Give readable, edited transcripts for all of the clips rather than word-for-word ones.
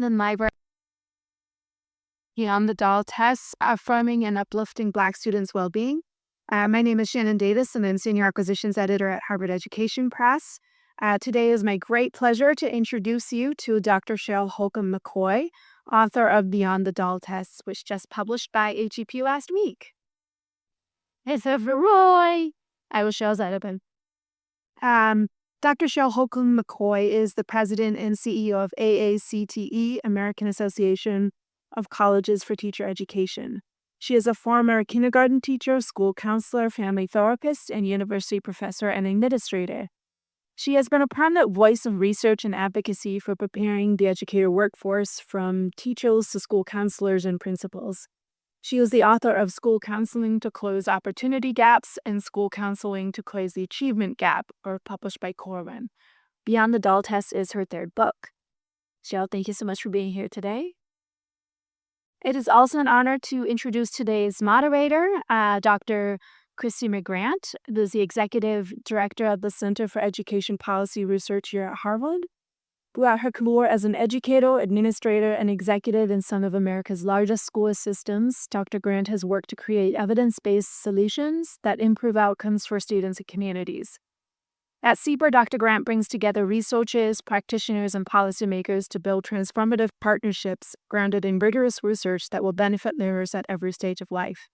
Gutman Library on the doll tests, affirming and uplifting Black students' well-being. My name is Shannon Davis, and I'm Senior Acquisitions Editor at Harvard Education Press. Today is my great pleasure to introduce you to Dr. Cheryl Holcomb-McCoy, author of Beyond the Doll Tests, which just published by HEP last week. It's a Roy. I will show that open. Dr. Cheryl Holcomb-McCoy is the president and CEO of AACTE, American Association of Colleges for Teacher Education. She is a former kindergarten teacher, school counselor, family therapist, and university professor and administrator. She has been a prominent voice of research and advocacy for preparing the educator workforce, from teachers to school counselors and principals. She is the author of School Counseling to Close Opportunity Gaps and School Counseling to Close the Achievement Gap, published by Corwin. Beyond the Doll Test is her third book. Cheryl, thank you so much for being here today. It is also an honor to introduce today's moderator, Dr. Christina Grant, who is the Executive Director of the Center for Education Policy Research here at Harvard. Throughout her career as an educator, administrator, and executive in some of America's largest school systems, Dr. Grant has worked to create evidence-based solutions that improve outcomes for students and communities. At CBER, Dr. Grant brings together researchers, practitioners, and policymakers to build transformative partnerships grounded in rigorous research that will benefit learners at every stage of life.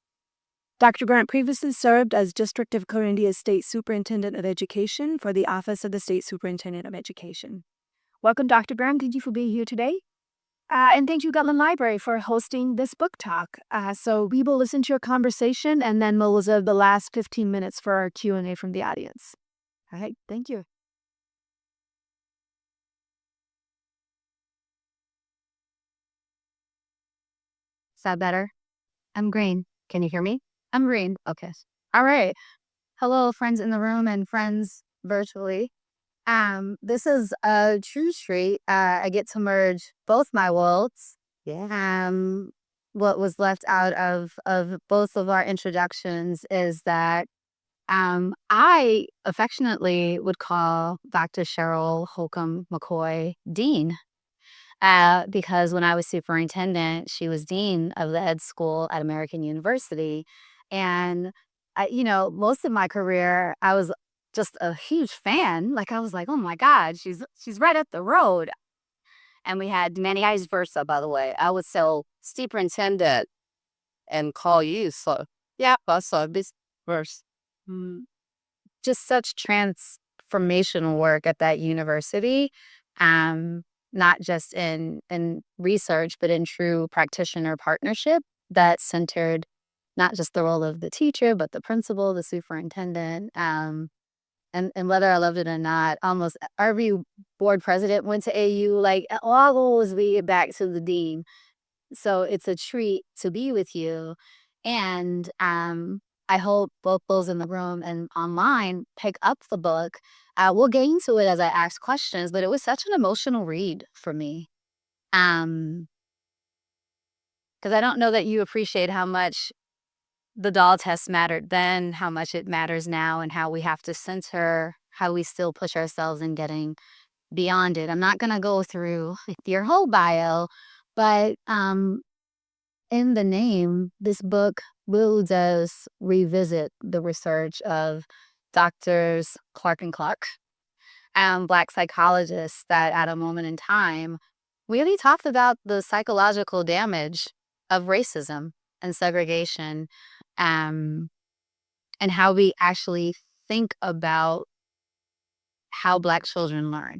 Dr. Grant previously served as District of Columbia State Superintendent of Education for the Office of the State Superintendent of Education. Welcome, Dr. Grant. Thank you for being here today. And thank you, Gutman Library, for hosting this book talk. So we will listen to your conversation, and then we'll reserve the last 15 minutes for our Q&A from the audience. All right, thank you. Is that better? I'm green. Can you hear me? I'm green. Okay. All right. Hello, friends in the room and friends virtually. This is a true treat. I get to merge both my worlds. Yeah. What was left out of both of our introductions is that I affectionately would call Dr. Cheryl Holcomb-McCoy Dean, because when I was superintendent, she was dean of the ed school at American University. And, most of my career, I was just a huge fan. Like, I was like, oh my God, she's right up the road. And we had many vice versa, by the way. I would say superintendent and call you. So, yeah, also vice versa. Just such transformational work at that university, not just in research, but in true practitioner partnership that centered not just the role of the teacher, but the principal, the superintendent, and whether I loved it or not, almost every board president went to AU. Like, always we get back to the dean. So it's a treat to be with you, and I hope both those in the room and online pick up the book. We'll get into it as I ask questions, but it was such an emotional read for me. Because I don't know that you appreciate how much the doll test mattered then, how much it matters now, and how we have to center how we still push ourselves in getting beyond it. I'm not going to go through your whole bio, but in the name, this book really does revisit the research of Doctors Clark and Clark, Black psychologists that at a moment in time really talked about the psychological damage of racism and segregation, and how we actually think about how Black children learn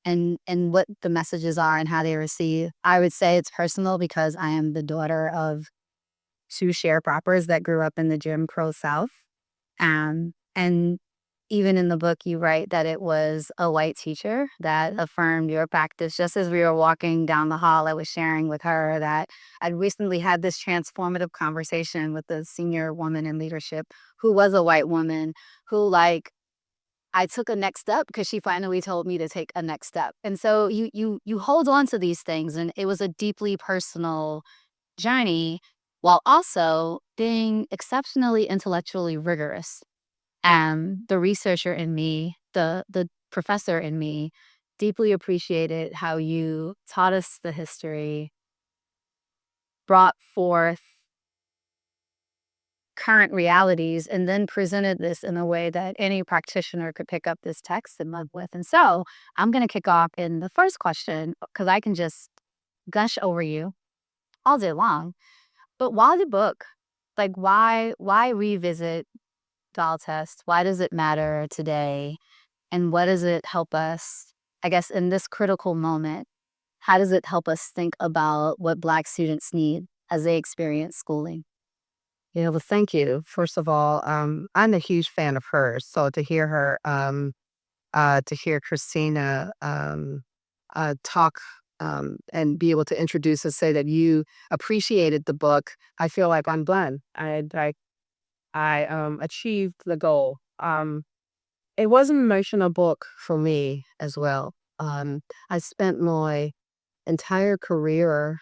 and what the messages are and how they receive. I would say it's personal because I am the daughter of two sharecroppers that grew up in the Jim Crow South. And even in the book, you write that it was a white teacher that affirmed your practice. Just as we were walking down the hall, I was sharing with her that I'd recently had this transformative conversation with a senior woman in leadership who was a white woman who, I took a next step because she finally told me to take a next step. And so you hold on to these things, and it was a deeply personal journey while also being exceptionally intellectually rigorous. The researcher in me, the professor in me, deeply appreciated how you taught us the history, brought forth current realities, and then presented this in a way that any practitioner could pick up this text and live with. And so I'm going to kick off in the first question because I can just gush over you all day long. But why the book? Like, why revisit doll test? Why does it matter today? And what does it help us, I guess, in this critical moment? How does it help us think about what Black students need as they experience schooling? Yeah, well, thank you. First of all, I'm a huge fan of hers. So to hear Christina talk and be able to introduce and say that you appreciated the book, I feel like I'm done. I achieved the goal. It was an emotional book for me as well. I spent my entire career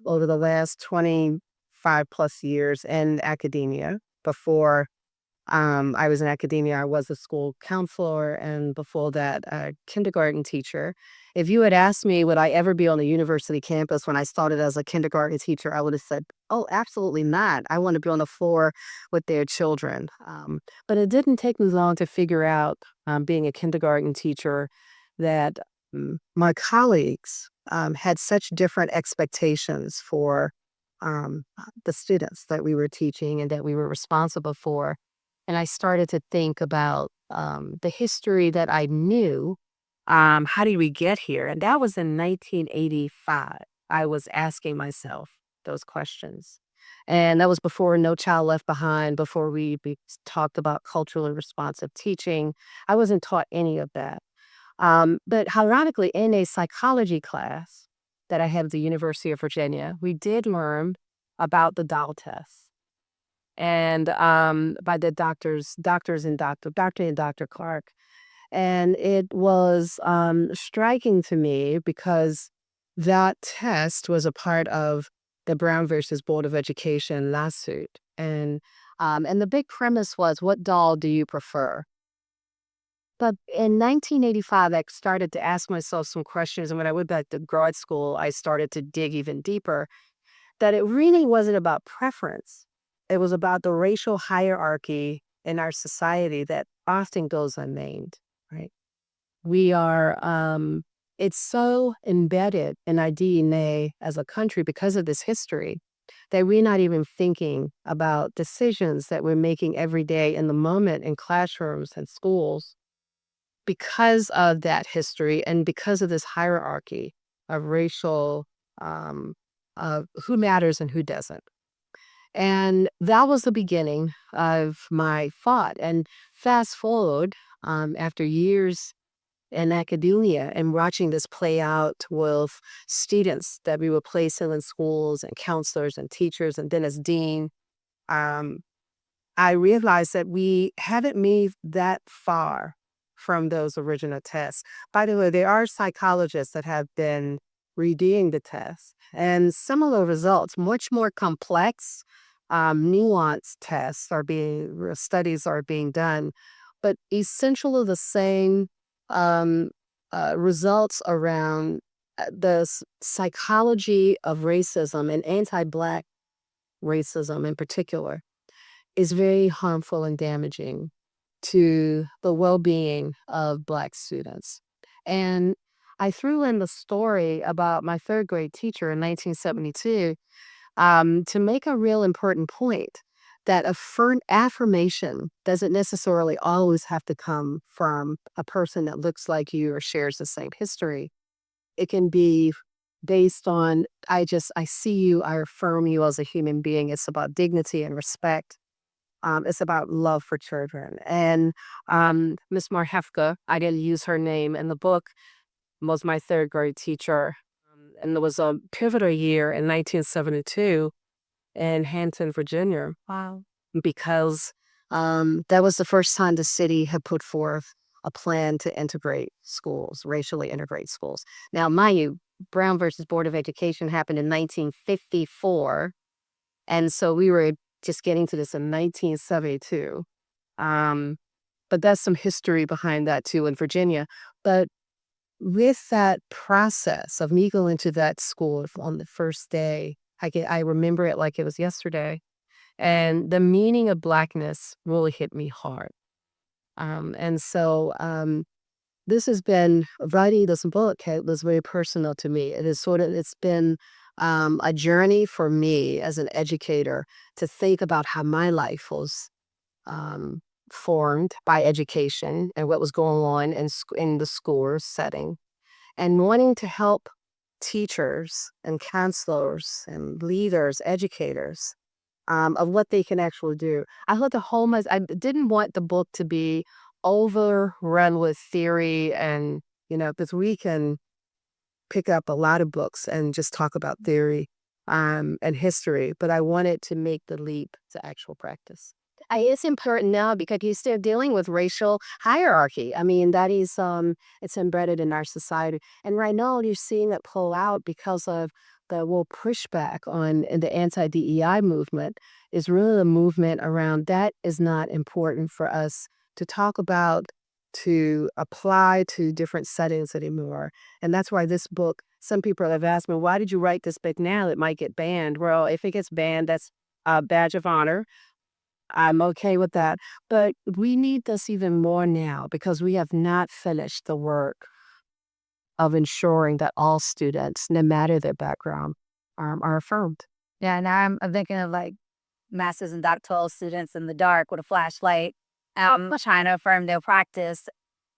over the last 25 plus years in academia. Before I was in academia, I was a school counselor, and before that, a kindergarten teacher. If you had asked me, would I ever be on a university campus when I started as a kindergarten teacher, I would have said, oh, absolutely not. I want to be on the floor with their children. But it didn't take me long to figure out, being a kindergarten teacher, that my colleagues had such different expectations for the students that we were teaching and that we were responsible for. And I started to think about the history that I knew. How did we get here? And that was in 1985. I was asking myself those questions. And that was before No Child Left Behind, before we talked about culturally responsive teaching. I wasn't taught any of that. But ironically, in a psychology class that I had at the University of Virginia, we did learn about the doll test and by the Dr. and Dr. Clark. And it was striking to me because that test was a part of the Brown versus Board of Education lawsuit. And the big premise was, what doll do you prefer? But in 1985, I started to ask myself some questions. And when I went back to grad school, I started to dig even deeper that it really wasn't about preference. It was about the racial hierarchy in our society that often goes unnamed, right? We are, it's so embedded in our DNA as a country because of this history that we're not even thinking about decisions that we're making every day in the moment in classrooms and schools because of that history and because of this hierarchy of racial, um, of who matters and who doesn't. And that was the beginning of my thought. And fast forward, after years in academia and watching this play out with students that we were placing in schools and counselors and teachers, and then as dean, um, I realized that we haven't moved that far from those original tests. By the way, there are psychologists that have been redoing the tests and similar results, much more complex, nuanced tests studies are being done, but essentially the same um, results around psychology of racism and anti-Black racism in particular is very harmful and damaging to the well-being of Black students. And I threw in the story about my third grade teacher in 1972 to make a real important point that affirmation doesn't necessarily always have to come from a person that looks like you or shares the same history. It can be based on, I see you, I affirm you as a human being. It's about dignity and respect. It's about love for children. And Miss Marhefka, I didn't use her name in the book, was my third grade teacher. And there was a pivotal year in 1972 in Hampton, Virginia, Wow. because that was the first time the city had put forth a plan to integrate schools, racially integrate schools. Now, mind you, Brown versus Board of Education happened in 1954. And so we were just getting to this in 1972. Um, but that's some history behind that too in Virginia. But with that process of me going to that school on the first day, I remember it like it was yesterday, and the meaning of Blackness really hit me hard. And so this has been writing this book was very personal to me. It's been a journey for me as an educator to think about how my life was um, formed by education and what was going on in the school setting, and wanting to help teachers and counselors and leaders, educators, of what they can actually do. I thought I didn't want the book to be overrun with theory and, because we can pick up a lot of books and just talk about theory and history, but I wanted to make the leap to actual practice. It's important now because you're still dealing with racial hierarchy. I mean, that is, it's embedded in our society. And right now, you're seeing it pull out because of the real pushback on in the anti-DEI movement is really a movement around that is not important for us to talk about, to apply to different settings anymore. And that's why this book, some people have asked me, why did you write this book now? It might get banned. Well, if it gets banned, that's a badge of honor. I'm okay with that. But we need this even more now because we have not finished the work of ensuring that all students, no matter their background, are affirmed. Yeah, now I'm thinking of like masters and doctoral students in the dark with a flashlight, trying to affirm their practice.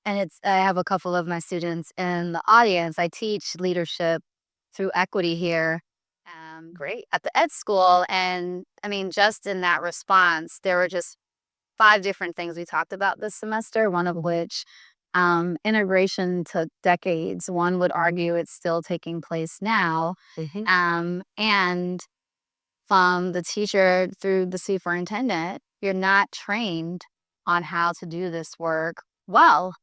And I have a couple of my students in the audience. I teach leadership through equity here. Great. At the ed school. And I mean, just in that response, there were just 5 different things we talked about this semester, one of which integration took decades. One would argue it's still taking place now. And from the teacher through the superintendent, you're not trained on how to do this work well.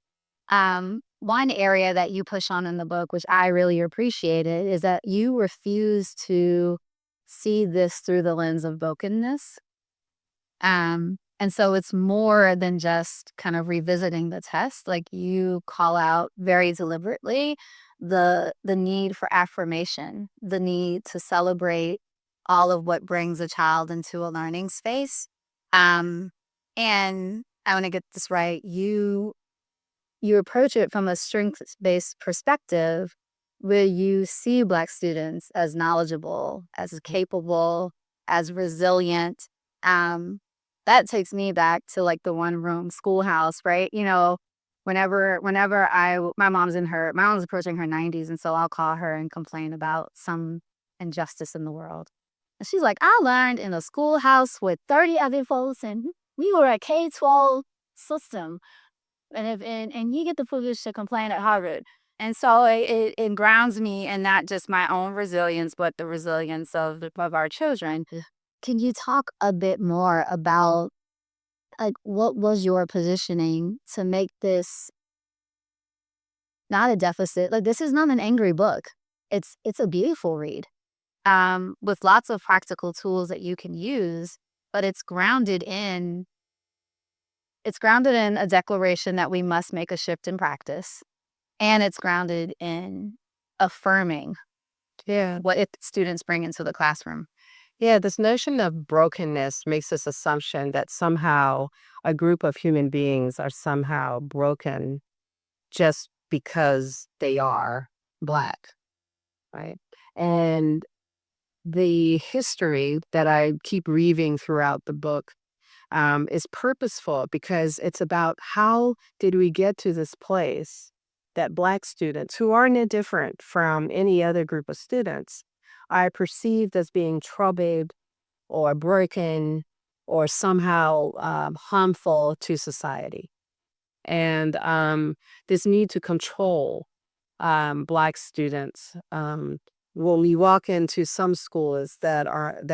One area that you push on in the book, which I really appreciated, is that you refuse to see this through the lens of brokenness. And so it's more than just kind of revisiting the test. Like you call out very deliberately the need for affirmation, the need to celebrate all of what brings a child into a learning space. And I want to get this right. You approach it from a strengths-based perspective where you see Black students as knowledgeable, as capable, as resilient. That takes me back to like the one room schoolhouse, right? Whenever my mom's approaching her 90s, and so I'll call her and complain about some injustice in the world. And she's like, I learned in a schoolhouse with 30 other folks, and we were a K-12 system. And you get the privilege to complain at Harvard. And so it grounds me in not just my own resilience, but the resilience of our children. Can you talk a bit more about like what was your positioning to make this not a deficit? Like this is not an angry book. It's a beautiful read. With lots of practical tools that you can use, but it's grounded in a declaration that we must make a shift in practice. And it's grounded in affirming what students bring into the classroom. Yeah, this notion of brokenness makes this assumption that somehow a group of human beings are somehow broken just because they are Black, right? And the history that I keep reading throughout the book is purposeful because it's about how did we get to this place that Black students, who aren't any different from any other group of students, are perceived as being troubled or broken or somehow harmful to society. And this need to control Black students. When we walk into some schools that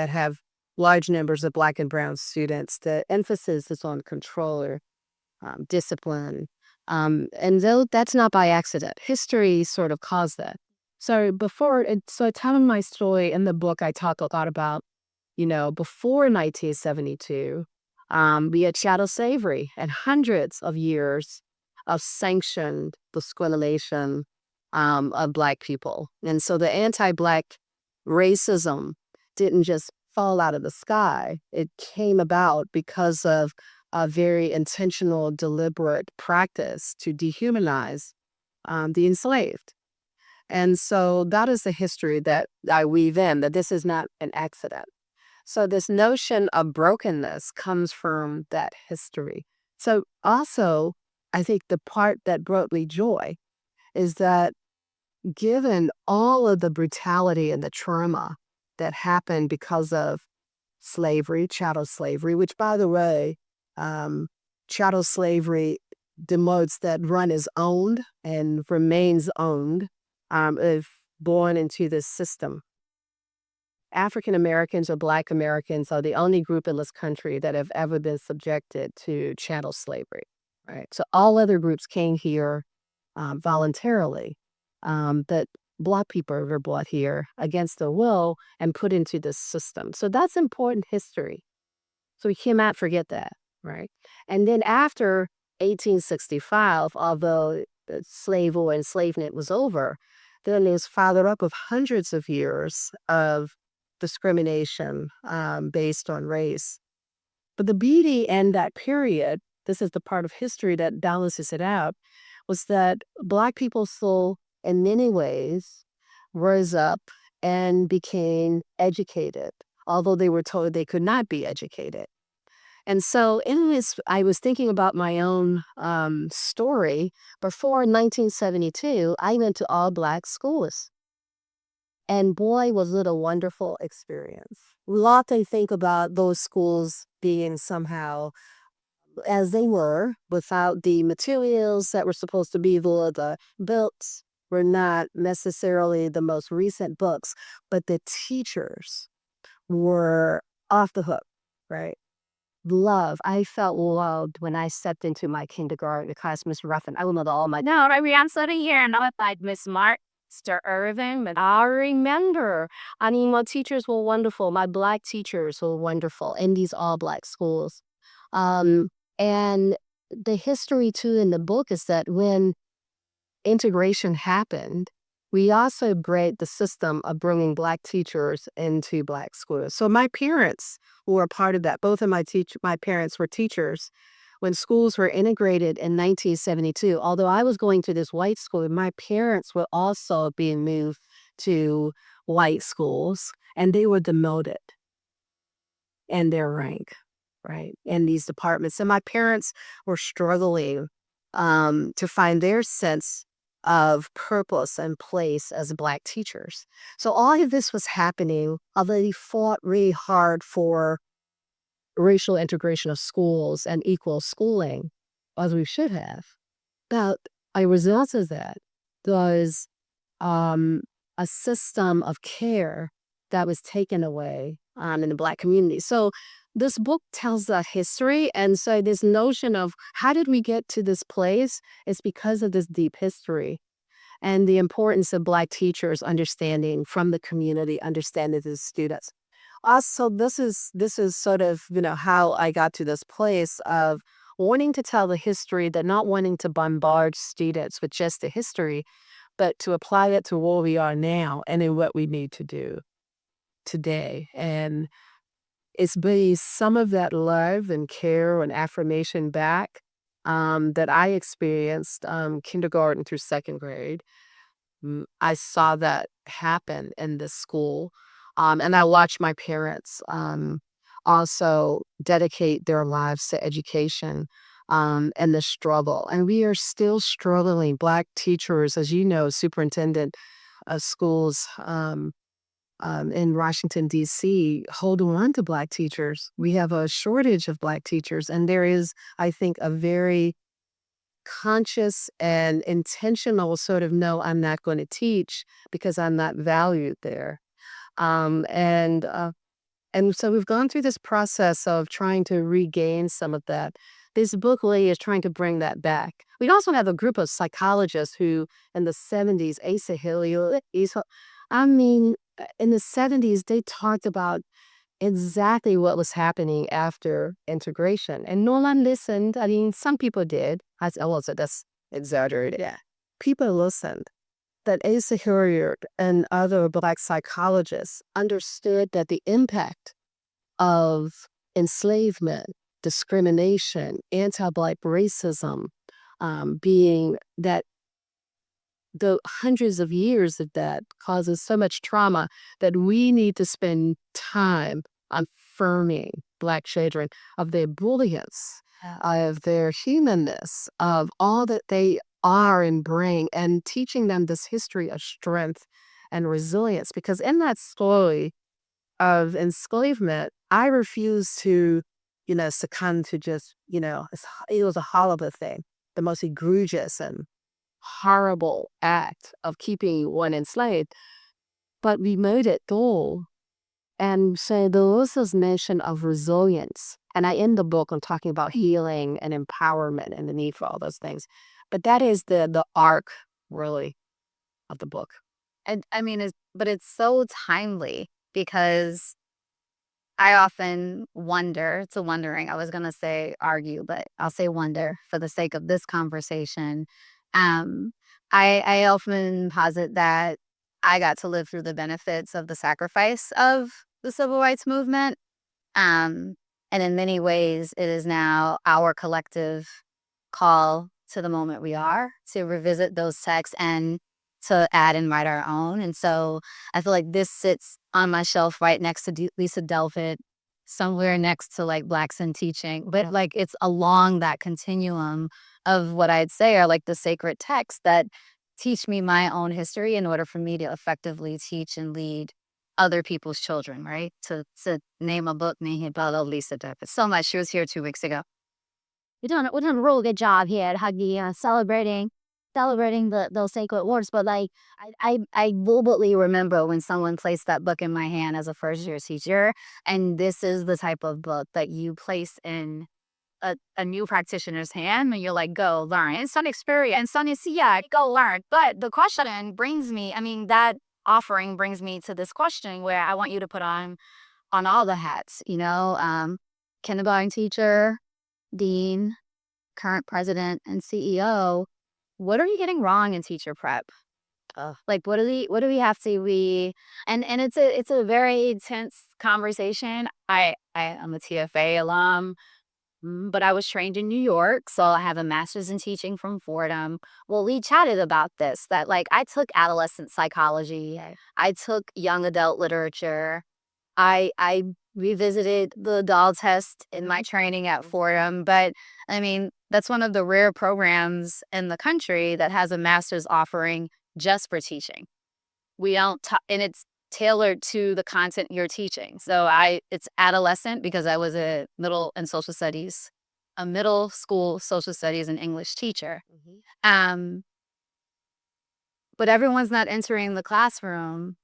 have large numbers of Black and brown students, the emphasis is on control or discipline. And though that's not by accident, history sort of caused that. So telling my story in the book, I talk a lot about, before 1972, we had chattel slavery and hundreds of years of sanctioned discrimination of Black people. And so the anti-Black racism didn't just fall out of the sky. It came about because of a very intentional, deliberate practice to dehumanize the enslaved. And so that is the history that I weave in, that this is not an accident. So this notion of brokenness comes from that history. So also, I think the part that brought me joy is that given all of the brutality and the trauma that happened because of slavery, chattel slavery, which by the way, um, chattel slavery demotes that run is owned and remains owned if born into this system. African Americans or Black Americans are the only group in this country that have ever been subjected to chattel slavery, right? So all other groups came here voluntarily, but Black people were brought here against their will and put into this system. So that's important history. So we cannot forget that, right? And then after 1865, although the slave or enslavement was over, then it was followed up with hundreds of years of discrimination based on race. But the beauty in that period, this is the part of history that balances it out, was that Black people still, in many ways, rose up and became educated, although they were told they could not be educated. And so in this, I was thinking about my own story. Before 1972, I went to all Black schools. And boy, was it a wonderful experience. We often think about those schools being somehow as they were, without the materials that were supposed to be there. The books were not necessarily the most recent books, but the teachers were off the hook, right? Love. I felt loved when I stepped into my kindergarten because Miss Ruffin, I remember all my. No, I mean, I'm sitting here and I'm like Miss Mark, Mr. Irving, but I remember. I mean, my teachers were wonderful. My Black teachers were wonderful in these all Black schools. Um, and the history, too, in the book is that when integration happened, we also break the system of bringing Black teachers into Black schools. So my parents were a part of that. Both of my parents were teachers. When schools were integrated in 1972, although I was going to this white school, my parents were also being moved to white schools, and they were demoted in their rank, right, in these departments. And my parents were struggling to find their sense of purpose and place as Black teachers. So all of this was happening, although they fought really hard for racial integration of schools and equal schooling, as we should have. But a result of that was um, a system of care that was taken away in the Black community. So this book tells the history. And so this notion of how did we get to this place is because of this deep history and the importance of Black teachers understanding from the community, understanding the students. Also, this is sort of, how I got to this place of wanting to tell the history, that not wanting to bombard students with just the history, but to apply it to where we are now and in what we need to do today. And it's been some of that love and care and affirmation back that I experienced kindergarten through second grade. I saw that happen in this school. And I watched my parents also dedicate their lives to education and the struggle. And we are still struggling. Black teachers, as you know, superintendent of schools in Washington, D.C., holding on to Black teachers. We have a shortage of Black teachers. And there is, I think, a very conscious and intentional sort of, no, I'm not going to teach because I'm not valued there. Um, and uh, and so we've gone through this process of trying to regain some of that. This book really is trying to bring that back. We also have a group of psychologists who, in the 70s, Asa Hilliard, I mean, in the 70s, they talked about exactly what was happening after integration. And no one listened. I mean, some people did. I said, well, so that's exaggerated. Yeah. People listened. that Asa Hilliard and other Black psychologists understood that the impact of enslavement, discrimination, anti-Black racism, being that the hundreds of years of that causes so much trauma that we need to spend time affirming Black children of their brilliance, of their humanness, of all that they are and bring, and teaching them this history of strength and resilience. Because in that story of enslavement, I refuse to, succumb to just, it was a horrible thing, the most egregious and horrible act of keeping one enslaved, but we made it through. And so there was this mention of resilience. And I end the book on talking about healing and empowerment and the need for all those things. But that is the arc, really, of the book. And I mean, it's so timely because I often wonder, it's a wondering, I was going to say argue, but I'll say wonder for the sake of this conversation. Um, I often posit that I got to live through the benefits of the sacrifice of the civil rights movement. Um, and in many ways, it is now our collective call to the moment we are to revisit those texts and to add and write our own. And so I feel like this sits on my shelf right next to Lisa Delfit, somewhere next to like Blacks in Teaching. But like it's along that continuum of what I'd say are like the sacred texts that teach me my own history in order for me to effectively teach and lead other people's children, right? To name a book, name about Lisa Delfit. So much. She was here 2 weeks ago. We're doing a real good job here at Huggy, celebrating those sacred words. But like I vividly remember when someone placed that book in my hand as a first year teacher. And this is the type of book that you place in a new practitioner's hand and you're like, go learn. It's an experience. And it's, yeah, go learn. But the question brings me, I mean, that offering brings me to this question where I want you to put on all the hats, kindergarten teacher, dean, current president and CEO. What are you getting wrong in teacher prep? Like what do we have to and it's a very intense conversation. I'm a TFA alum, but I was trained in New York, so I have a master's in teaching from Fordham. Well, we chatted about this, that like I took adolescent psychology, I took young adult literature, I revisited the doll test in my training at Fordham, but I mean, that's one of the rare programs in the country that has a master's offering just for teaching. We don't, and it's tailored to the content you're teaching. So it's adolescent because I was a middle school social studies and English teacher. But everyone's not entering the classroom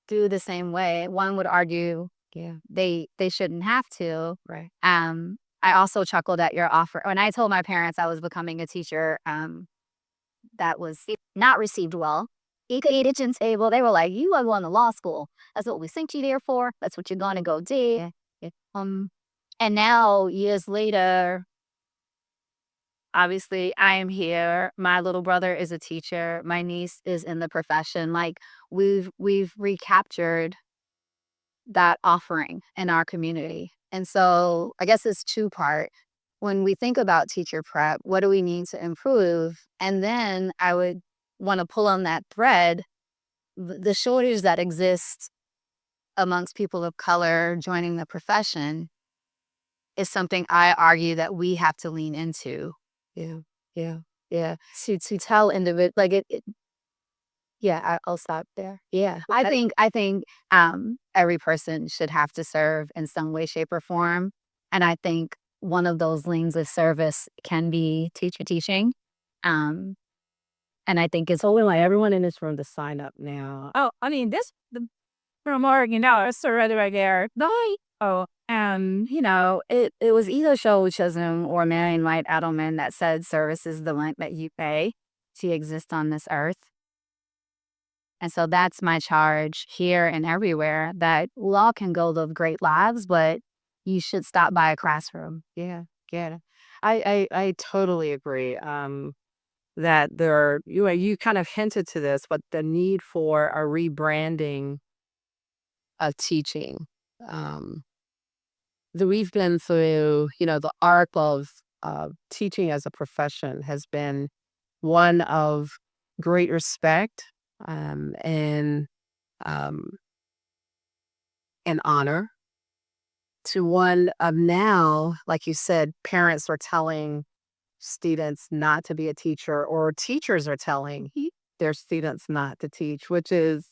through the same way. One would argue, they shouldn't have to. Right. I also chuckled at your offer when I told my parents I was becoming a teacher. That was not received well. You could eat kitchen table. They were like, "You are going to law school. That's what we sent you there for. That's what you're going to go do." And now years later, obviously, I am here. My little brother is a teacher. My niece is in the profession. Like we've recaptured that offering in our community. And so I guess it's two-part. When we think about teacher prep, what do we need to improve? And then I would want to pull on that thread, the shortage that exists amongst people of color joining the profession is something I argue that we have to lean into. Yeah. To tell individual I'll stop there. Yeah. I think every person should have to serve in some way, shape, or form. And I think one of those lanes of service can be teacher teaching. And I think it's So we want everyone in this room to sign up now. Oh, I mean, from Oregon, it's already right there. it was either Cheryl Chisholm or Marion White Edelman that said service is the rent that you pay to exist on this earth. And so that's my charge here and everywhere, that we all can go live great lives, but you should stop by a classroom. Yeah. I totally agree. that you kind of hinted to this, but the need for a rebranding of teaching. Um, that we've been through, the arc of teaching as a profession has been one of great respect and um, and honor to one of now, like you said, parents are telling students not to be a teacher, or teachers are telling their students not to teach, which is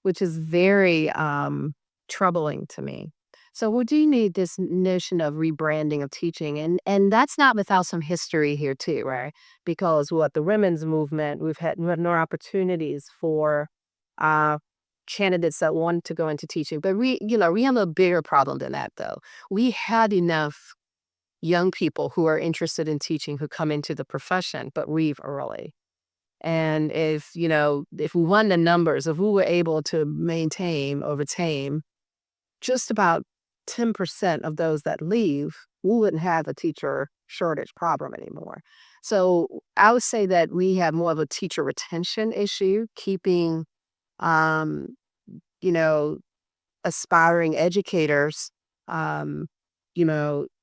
very troubling to me. So we do need this notion of rebranding of teaching, and that's not without some history here too, right? Because what the women's movement, we have more opportunities for uh, candidates that want to go into teaching, but we have a bigger problem than that though. We had enough young people who are interested in teaching who come into the profession but leave early. And if we won the numbers, if we were able to maintain or retain just about 10% of those that leave, we wouldn't have a teacher shortage problem anymore. So I would say that we have more of a teacher retention issue, keeping, um, you know, aspiring educators,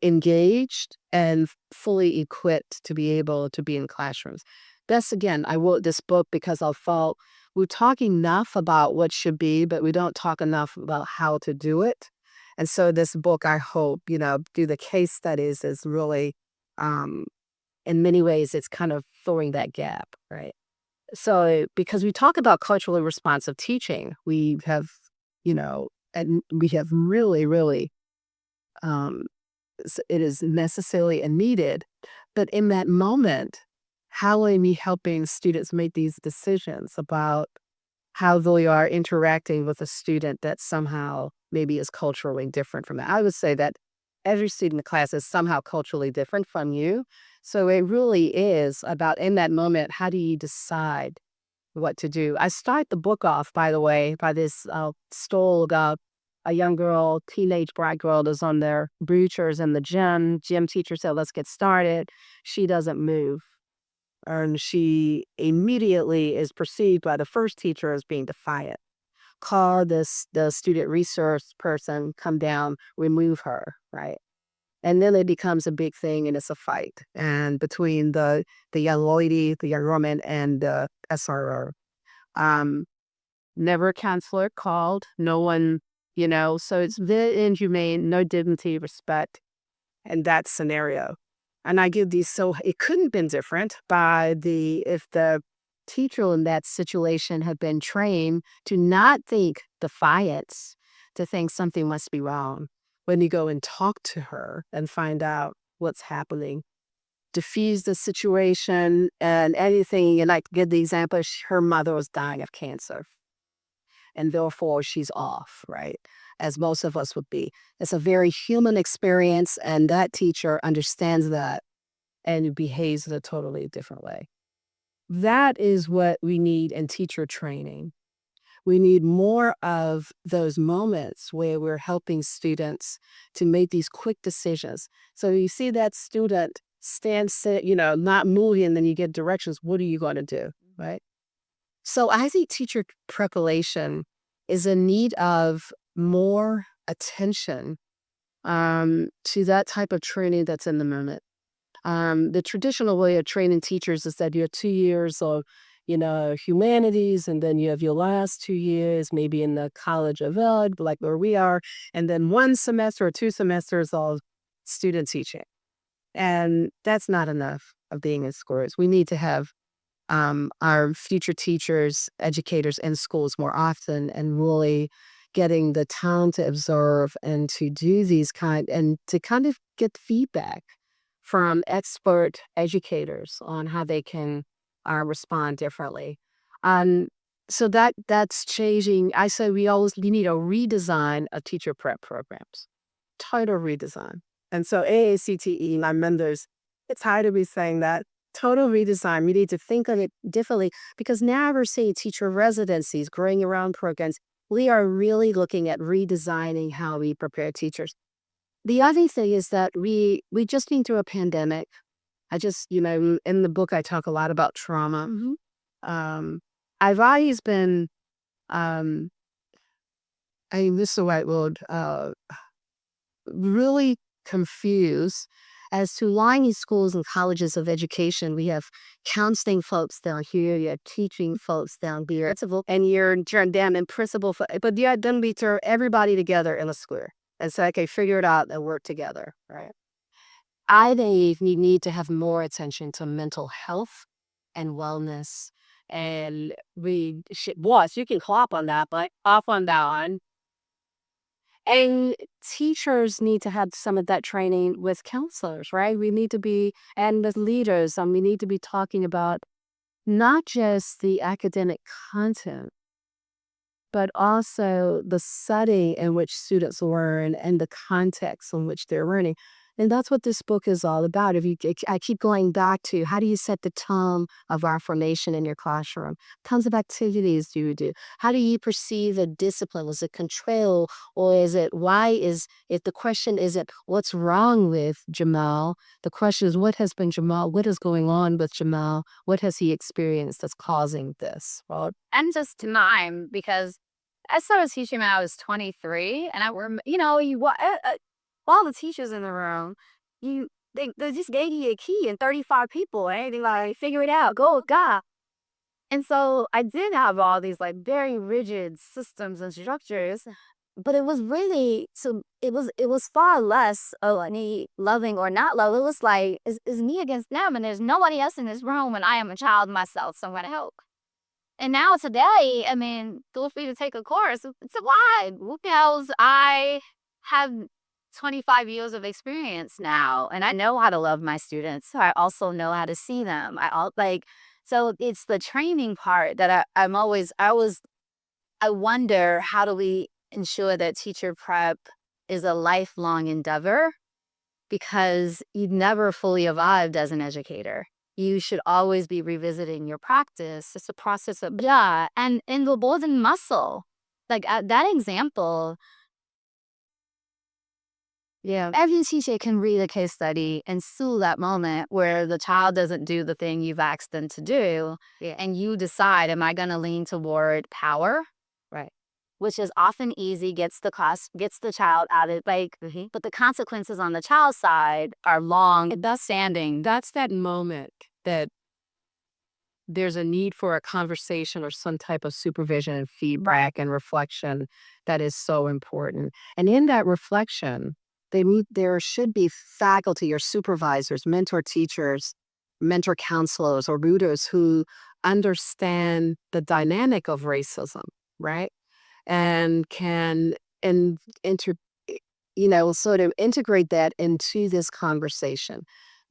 engaged and fully equipped to be able to be in classrooms. That's again, I wrote this book because I felt we talk enough about what should be, but we don't talk enough about how to do it. And so this book, I hope, through the case studies, is really, um, in many ways, it's kind of filling that gap, right? So because we talk about culturally responsive teaching, and we have really, really, um, it is necessary and needed. But in that moment, how are we helping students make these decisions about how they are interacting with a student that somehow maybe is culturally different from that? I would say that every student in the class is somehow culturally different from you. So it really is about in that moment, how do you decide what to do? I start the book off, by the way, by this story about a young girl, teenage black girl, that's on their bleachers in the gym. Gym teacher said, "Let's get started." She doesn't move. And she immediately is perceived by the first teacher as being defiant. Call the student resource person, come down, remove her, right? And then it becomes a big thing, and it's a fight and between the young lady, the young woman, and the SRO. Um, Never a counselor called. No one, so it's very inhumane, no dignity, respect in that scenario. And I give these, so it couldn't have been different if the teacher in that situation had been trained to not think defiance, to think something must be wrong. When you go and talk to her and find out what's happening, diffuse the situation and anything, and like give the example, her mother was dying of cancer and therefore she's off, right? As most of us would be. It's a very human experience, and that teacher understands that and behaves in a totally different way. That is what we need in teacher training. We need more of those moments where we're helping students to make these quick decisions. So you see that student sit, not moving, and then you get directions. What are you going to do, right? So I think teacher preparation is in need of more attention to that type of training that's in the moment. The traditional way of training teachers is that you have 2 years of, humanities, and then you have your last 2 years, maybe in the College of Ed, like where we are, and then 1 semester or 2 semesters of student teaching. And that's not enough of being in schools. We need to have our future teachers, educators in schools more often, and really getting the time to observe and to do and to kind of get feedback from expert educators on how they can respond differently. Um, so that's changing. I say we need a redesign of teacher prep programs, total redesign. And so AACTE, my members, it's tired of me saying that. Total redesign. We need to think of it differently because now we're seeing teacher residencies growing around programs. We are really looking at redesigning how we prepare teachers. The other thing is that we just been through a pandemic. I just, in the book, I talk a lot about trauma. I've always been, this is the right word, really confused as to why in schools and colleges of education we have counseling folks down here, you have teaching folks down here, and you're damn in principal, but you then we throw everybody together in a square and say, okay, figure it out and work together, right? I think we need to have more attention to mental health and wellness, and you can clap on that, but off on that one. And teachers need to have some of that training with counselors, right? We need to be, and with leaders, we need to be talking about not just the academic content, but also the setting in which students learn and the context in which they're learning. And that's what this book is all about. I keep going back to how do you set the tone of our formation in your classroom? Tons of activities do you do? How do you perceive a discipline? Was it control, or is it if the question isn't what's wrong with Jamal, the question is what has been Jamal? What is going on with Jamal? What has he experienced that's causing this? Well, And just time, because I started teaching when I was 23, and all the teachers in the room, they just gave you a key and 35 people, and they like figure it out, go God. And so I did have all these like very rigid systems and structures, but it was really it was far less any loving or not love. It was like it's me against them, and there's nobody else in this room, and I am a child myself, so I'm gonna help. And now today, I mean, feel free to take a course. It's a wide. Because I have 25 years of experience now, and I know how to love my students. So I also know how to see them. So it's the training part that I wonder, how do we ensure that teacher prep is a lifelong endeavor? Because you never fully arrived as an educator. You should always be revisiting your practice. It's a process of and in the building muscle. Like that example, every teacher can read a case study and sue that moment where the child doesn't do the thing you've asked them to do, and you decide, am I going to lean toward power? right. Which is often easy, gets the child out of but the consequences on the child's side are long. That's standing. That's that moment that there's a need for a conversation or some type of supervision and feedback and reflection that is so important. And in that reflection, there should be faculty or supervisors, mentor teachers, mentor counselors or rooters who understand the dynamic of racism, right? And can sort of integrate that into this conversation.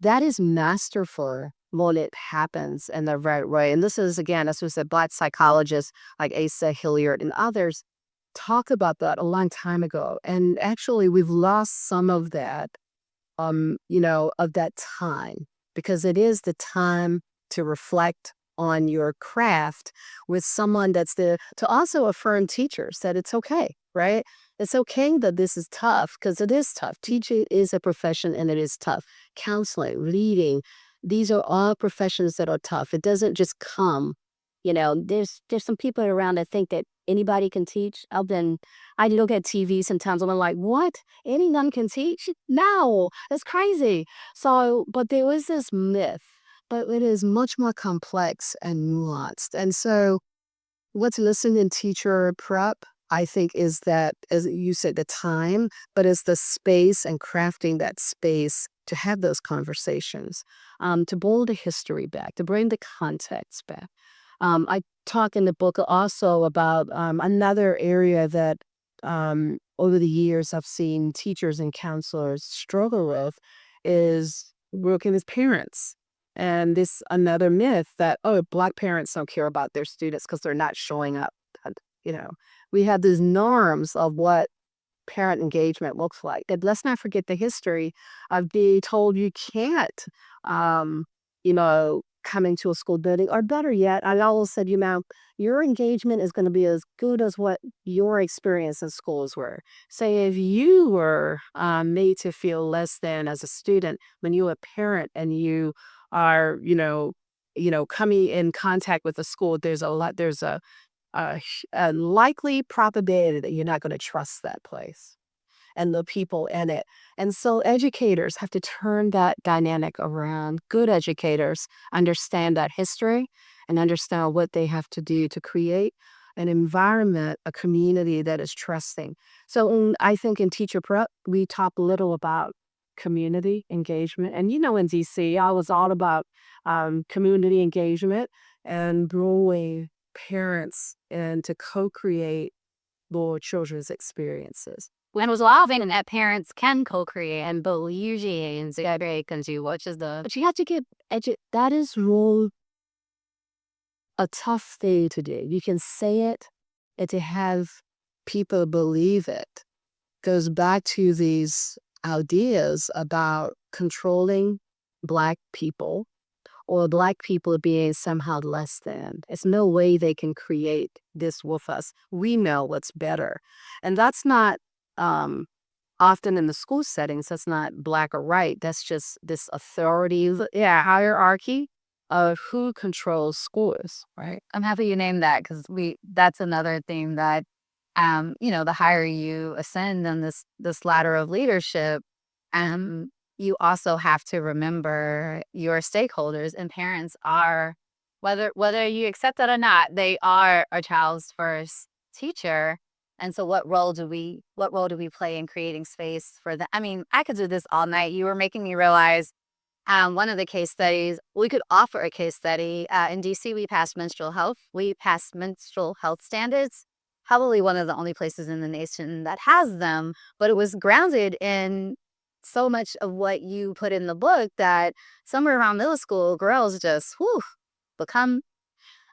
That is masterful when it happens in the right way. And this is, again, as we said, Black psychologists like Asa Hilliard and others talk about that a long time ago. And actually, we've lost some of that, of that time, because it is the time to reflect on your craft with someone to also affirm teachers that it's okay, right? It's okay that this is tough, because it is tough. Teaching is a profession and it is tough. Counseling, leading, these are all professions that are tough. It doesn't just come, there's some people around that think that anybody can teach. I look at TV sometimes and I'm like, what? Anyone can teach? No, that's crazy. So, but there is this myth, but it is much more complex and nuanced. And so what's missing in teacher prep, I think, is that, as you said, the time, but it's the space and crafting that space to have those conversations, to pull the history back, to bring the context back. I talk in the book also about another area that over the years I've seen teachers and counselors struggle with is working with parents. And this another myth that, Black parents don't care about their students because they're not showing up. We have these norms of what parent engagement looks like. And let's not forget the history of being told you can't, coming to a school building, or better yet, I always said, your engagement is going to be as good as what your experience in schools were. Say if you were made to feel less than as a student when you're a parent and you are, coming in contact with the school, there's a likely probability that you're not going to trust that place and the people in it. And so educators have to turn that dynamic around. Good educators understand that history and understand what they have to do to create an environment, a community that is trusting. So I think in teacher prep, we talk little about community engagement. And in DC, I was all about community engagement and growing parents and to co-create their children's experiences. When was loving that parents can co-create and believe in the can do, which is But you have to get that is real a tough thing to do. You can say it, and to have people believe it goes back to these ideas about controlling Black people or Black people being somehow less than. There's no way they can create this with us. We know what's better. And that's not often in the school settings, that's not Black or white. That's just this authority, hierarchy of who controls schools, right? I'm happy you named that because that's another thing that the higher you ascend on this ladder of leadership, you also have to remember your stakeholders, and parents are, whether you accept that or not, they are a child's first teacher. And so what role do we play in creating space for them? I mean, I could do this all night. You were making me realize one of the case studies, we could offer a case study. In DC, we passed menstrual health standards. Probably one of the only places in the nation that has them, but it was grounded in so much of what you put in the book that somewhere around middle school, girls just become.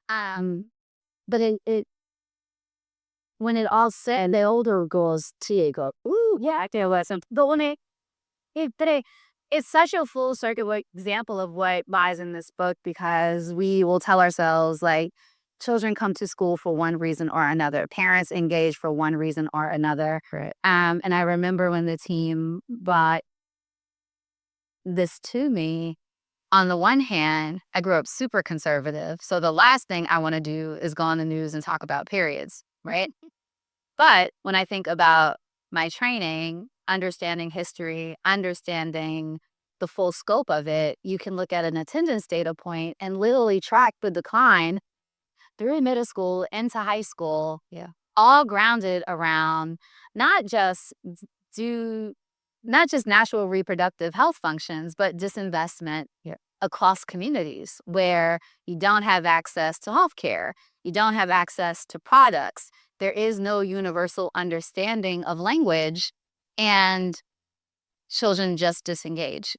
But it when it all said, the older girls too go, Yeah, there was some. But when it's such a full circle example of what lies in this book, because we will tell ourselves like children come to school for one reason or another. Parents engage for one reason or another. Right. And I remember when the team brought this to me, on the one hand, I grew up super conservative. So the last thing I want to do is go on the news and talk about periods, right? But when I think about my training, understanding history, understanding the full scope of it, you can look at an attendance data point and literally track the decline through middle school into high school, all grounded around not just natural reproductive health functions, but disinvestment across communities where you don't have access to healthcare, you don't have access to products, there is no universal understanding of language, and children just disengage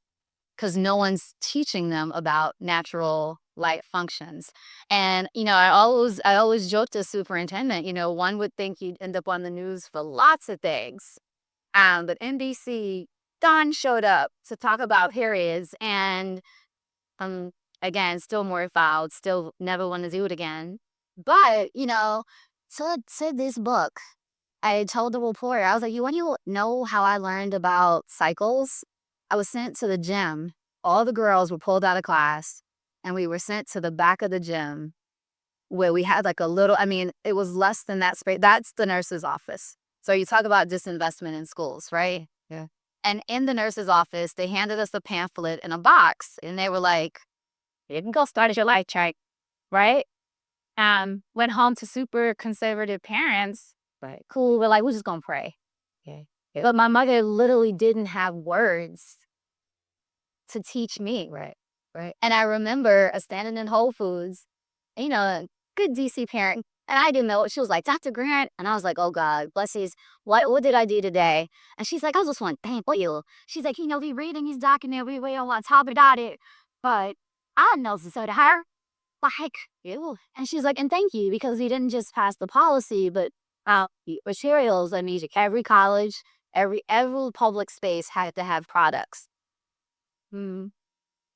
because no one's teaching them about natural light functions. And I always joke to superintendent, one would think you'd end up on the news for lots of things, but NBC Don showed up to talk about periods, and again, still mortified, still never want to do it again. But to this book, I told the reporter, I was like, you want to know how I learned about cycles? I was sent to the gym. All the girls were pulled out of class, and we were sent to the back of the gym where we had like a little, it was less than that space. That's the nurse's office. So you talk about disinvestment in schools, right? Yeah. And in the nurse's office, they handed us a pamphlet in a box, and they were like, you can go start your life chart, right? Went home to super conservative parents. Right. Cool. We're like, we're just going to pray. Yeah. But my mother literally didn't have words to teach me. Right. And I remember standing in Whole Foods, a good DC parent, and I didn't know. She was like, Dr. Grant. And I was like, oh God, bless these. What did I do today? And she's like, I just want to thank you. She's like, we reading these documents, we don't want to talk about it. But I know so to her, like, you. And she's like, and thank you, because we didn't just pass the policy, but materials. Every college, every public space had to have products.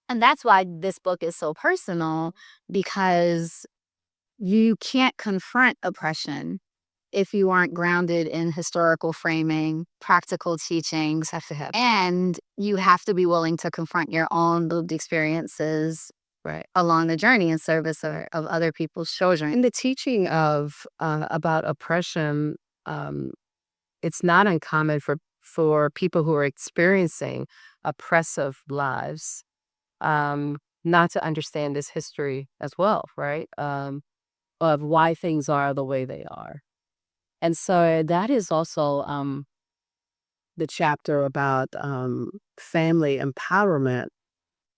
And that's why this book is so personal, because you can't confront oppression if you aren't grounded in historical framing, practical teachings, and you have to be willing to confront your own lived experiences along the journey in service of other people's children. In the teaching of about oppression, it's not uncommon for people who are experiencing oppressive lives not to understand this history as well, right? Of why things are the way they are. And so that is also the chapter about family empowerment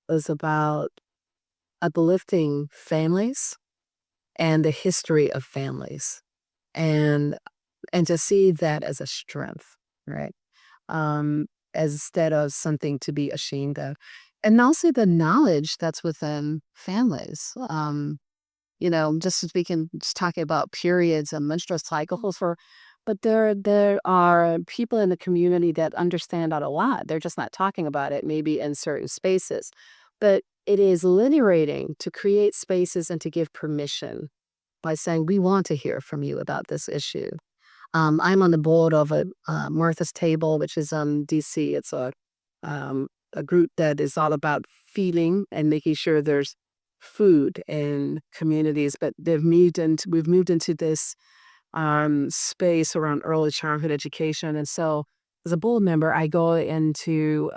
is about uplifting families and the history of families and to see that as a strength, right? As instead of something to be ashamed of. And also the knowledge that's within families. Just as we can just talk about periods and menstrual cycles but there are people in the community that understand that a lot. They're just not talking about it, maybe in certain spaces. But it is liberating to create spaces and to give permission by saying, we want to hear from you about this issue. I'm on the board of a Martha's Table, which is DC. It's a group that is all about feeding and making sure there's food in communities. But we've moved into this space around early childhood education. And so as a board member, I go into,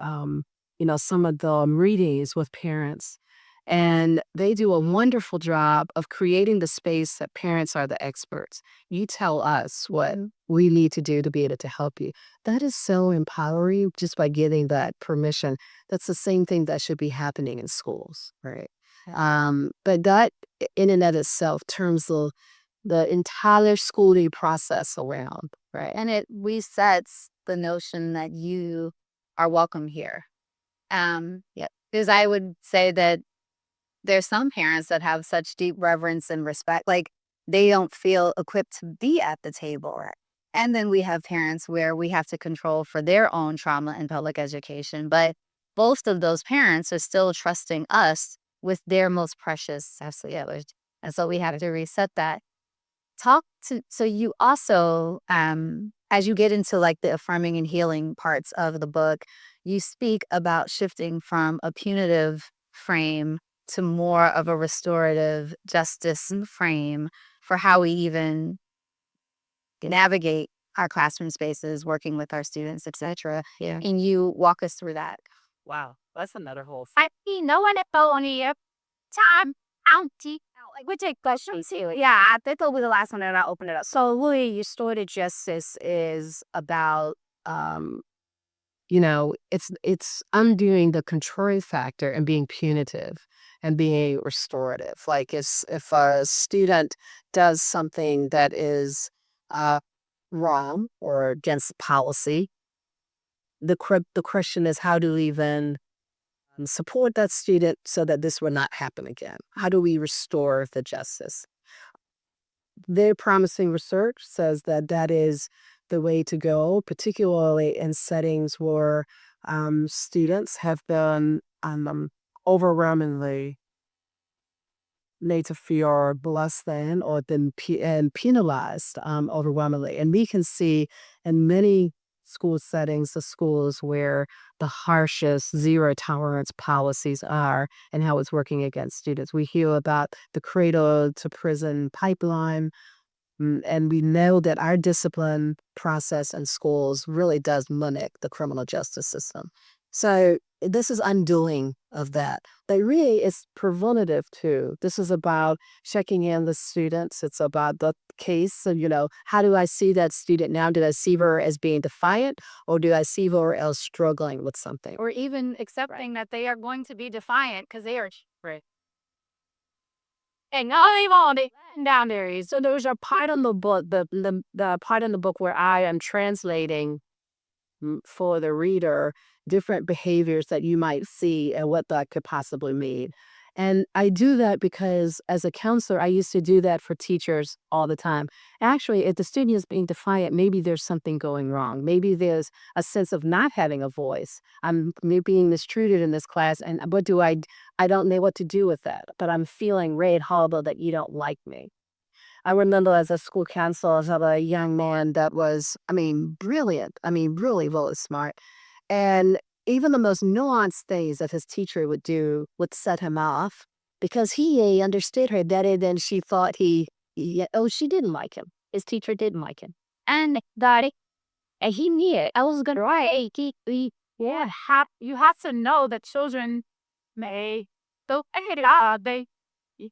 some of the readings with parents. And they do a wonderful job of creating the space that parents are the experts. You tell us what we need to do to be able to help you. That is so empowering just by getting that permission. That's the same thing that should be happening in schools, right? But that in and of itself turns the entire schooling process around, right? And it resets the notion that you are welcome here. Because I would say that there's some parents that have such deep reverence and respect, like they don't feel equipped to be at the table. Right. And then we have parents where we have to control for their own trauma in public education. But both of those parents are still trusting us with their most precious. Absolutely. And so we have to reset that. So you also, as you get into like the affirming and healing parts of the book, you speak about shifting from a punitive frame to more of a restorative justice frame for how we even navigate our classroom spaces, working with our students, etc. Yeah. And you walk us through that. Wow. That's another whole No one only time county. Like we take questions here. Yeah, I think that'll be the last one and I'll open it up. So Louis, your story justice is about it's undoing the control factor and being punitive and being restorative. Like if a student does something that is wrong or against policy, the question is, how do we then support that student so that this will not happen again? How do we restore the justice? Very promising research says that is the way to go, particularly in settings where students have been overwhelmingly made to feel less than or been penalized overwhelmingly. And we can see in many school settings, the schools where the harshest zero tolerance policies are and how it's working against students. We hear about the cradle to prison pipeline. And we know that our discipline process in schools really does mimic the criminal justice system. So this is undoing of that. But really, it's preventative too. This is about checking in the students. It's about the case. So, how do I see that student now? Do I see her as being defiant, or do I see her as struggling with something? or even accepting that they are going to be defiant because they are right. And now they want it down there. So there's a part in the book, the part in the book where I am translating for the reader different behaviors that you might see and what that could possibly mean. And I do that because as a counselor, I used to do that for teachers all the time. Actually, if the student is being defiant, maybe there's something going wrong. Maybe there's a sense of not having a voice. I'm being mistreated in this class, and what do I don't know what to do with that, but I'm feeling really horrible that you don't like me. I remember as a school counselor, I had a young man that was, brilliant. Really, really smart. And even the most nuanced things that his teacher would do would set him off because he understood her better than she thought she didn't like him. His teacher didn't like him. And that and he knew it. I was gonna write. You have to know that children may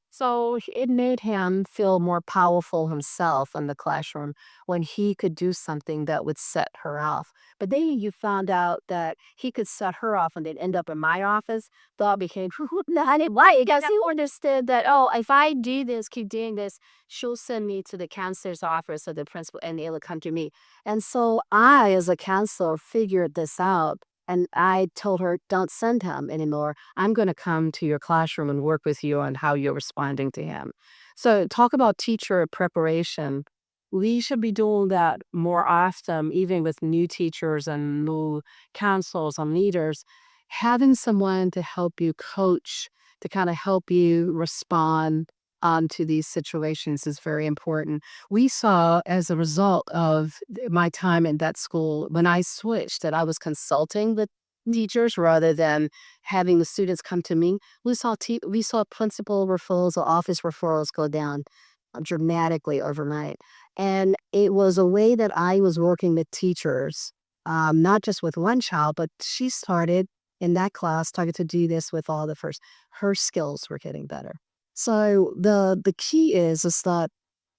So it made him feel more powerful himself in the classroom when he could do something that would set her off. But then you found out that he could set her off and they'd end up in my office. Thought became, why? Because he understood that, oh, if I do this, keep doing this, she'll send me to the counselor's office or the principal and they'll come to me. And so I, as a counselor, figured this out. And I told her, don't send him anymore. I'm going to come to your classroom and work with you on how you're responding to him. So, talk about teacher preparation. We should be doing that more often, even with new teachers and new counselors and leaders. Having someone to help you coach, to kind of help you respond to these situations is very important. We saw as a result of my time in that school, when I switched, that I was consulting the teachers rather than having the students come to me. We saw principal referrals or office referrals go down dramatically overnight. And it was a way that I was working with teachers, not just with one child, but she started in that class, started to do this with all the first. Her skills were getting better. So the key is that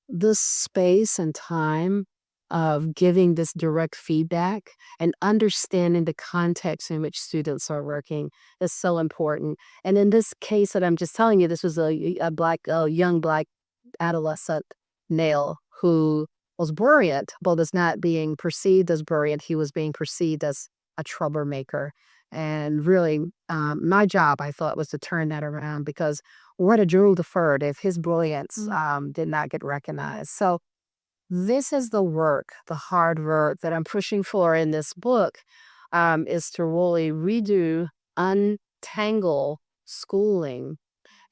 this space and time of giving this direct feedback and understanding the context in which students are working is so important. And in this case that I'm just telling you, this was a young black adolescent male who was brilliant, but was not being perceived as brilliant. He was being perceived as a troublemaker. And really, my job, I thought, was to turn that around because what a jewel deferred if his brilliance did not get recognized. So this is the work, the hard work that I'm pushing for in this book, is to really redo, untangle schooling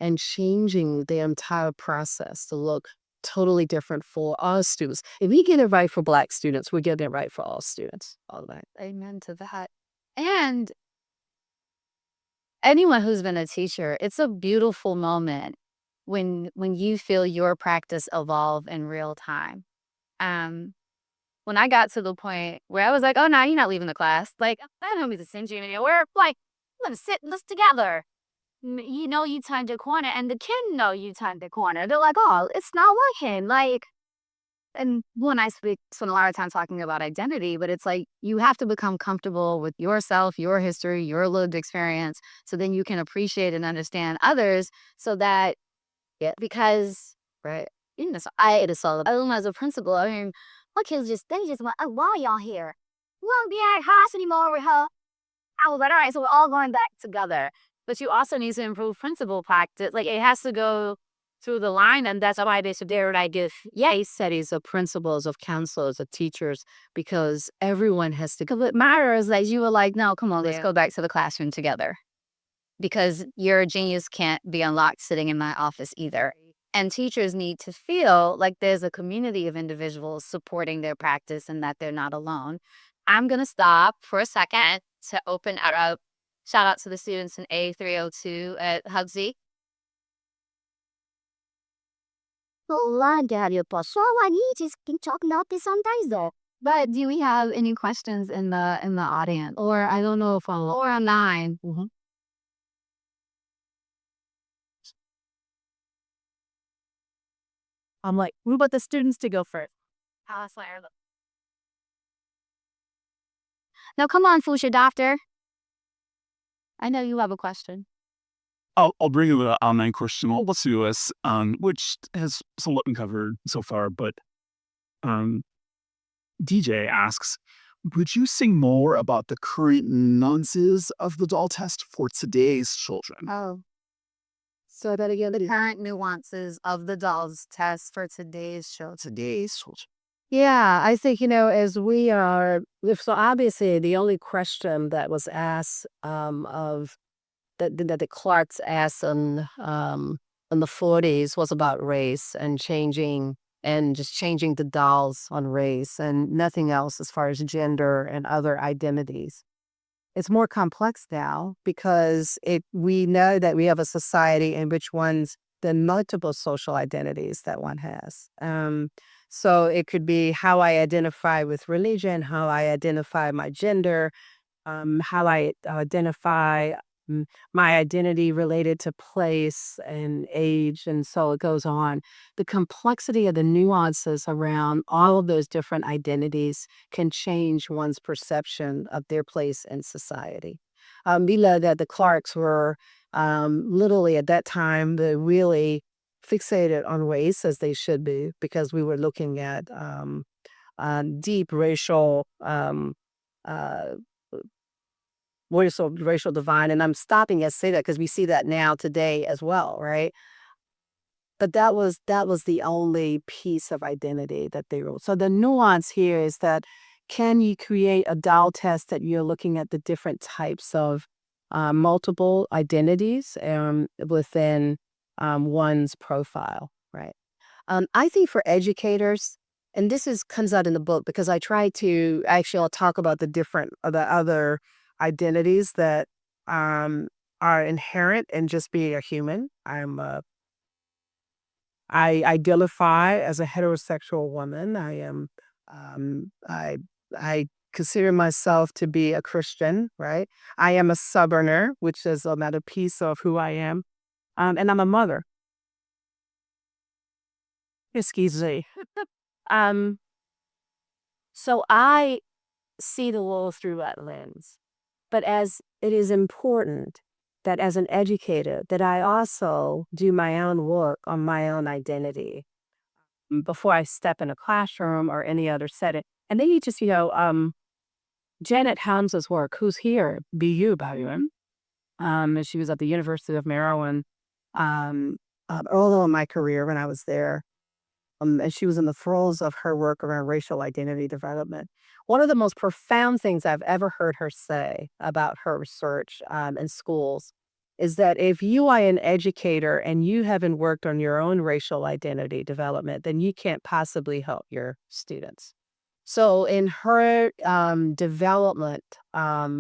and changing the entire process to look totally different for all students. If we get it right for Black students, we get it right for all students. All right. Amen to that. And anyone who's been a teacher, it's a beautiful moment when you feel your practice evolve in real time. When I got to the point where I was like, oh no, you're not leaving the class. Like, I don't need to send you anywhere. We're like, we're gonna sit this together. You know you turned the corner, and the kid know you turned the corner. They're like, oh, it's not working. Like, and when I spend a lot of time talking about identity, but it's like you have to become comfortable with yourself, your history, your lived experience, so then you can appreciate and understand others. So that, because Right. so it is all about, as a principal. I mean, my kids they just went, oh, why are y'all here? We won't be at house anymore with her. I was like, all right, so we're all going back together. But you also need to improve principal practice. Like, it has to go through the line, and that's why they should dare I give Case studies of principals, of counselors, of teachers, because everyone has to. Because what matters is you were like, no, come on, let's go back to the classroom together. Because your genius can't be unlocked sitting in my office either. And teachers need to feel like there's a community of individuals supporting their practice and that they're not alone. I'm going to stop for a second to open it up. Shout out to the students in A302 at HGSE. So I need to keep talking about this sometimes though. But do we have any questions in the audience? Or I don't know if or online. I'm like, we want the students to go first. Now come on, Fusha Doctor. I know you have a question. I'll bring you an online question. Let's do this, which has somewhat been covered so far, but DJ asks, would you say more about the current nuances of the doll test for today's children? Oh. So that again, The current nuances of the dolls test for today's show. yeah, I think, as we are, so obviously the only question that was asked of that the Clarks asked in the 40s was about race and just changing the dolls on race and nothing else as far as gender and other identities. It's more complex now because we know that we have a society in which the multiple social identities that one has. So it could be how I identify with religion, how I identify my gender, how I identify my identity related to place and age, and so it goes on. The complexity of the nuances around all of those different identities can change one's perception of their place in society. We know that the Clarks were literally at that time they really fixated on race as they should be because we were looking at deep uh, racial divine. And I'm stopping at say that because we see that now today as well, right? But that was the only piece of identity that they wrote. So the nuance here is that can you create a doll test that you're looking at the different types of multiple identities within one's profile, right? I think for educators, and comes out in the book because I try to actually I'll talk about the other identities that are inherent in just being a human. I identify as a heterosexual woman. I consider myself to be a Christian, right? I am a Southerner, which is another piece of who I am, and I'm a mother. Excuse me. Um, so I see the world through that lens. But as it is important that as an educator, that I also do my own work on my own identity before I step in a classroom or any other setting. And then you just, Janet Helms's work, who's here, BU, by the way. And she was at the University of Maryland early in my career when I was there. And she was in the throes of her work around racial identity development. One of the most profound things I've ever heard her say about her research in schools is that if you are an educator and you haven't worked on your own racial identity development, then you can't possibly help your students. So in her development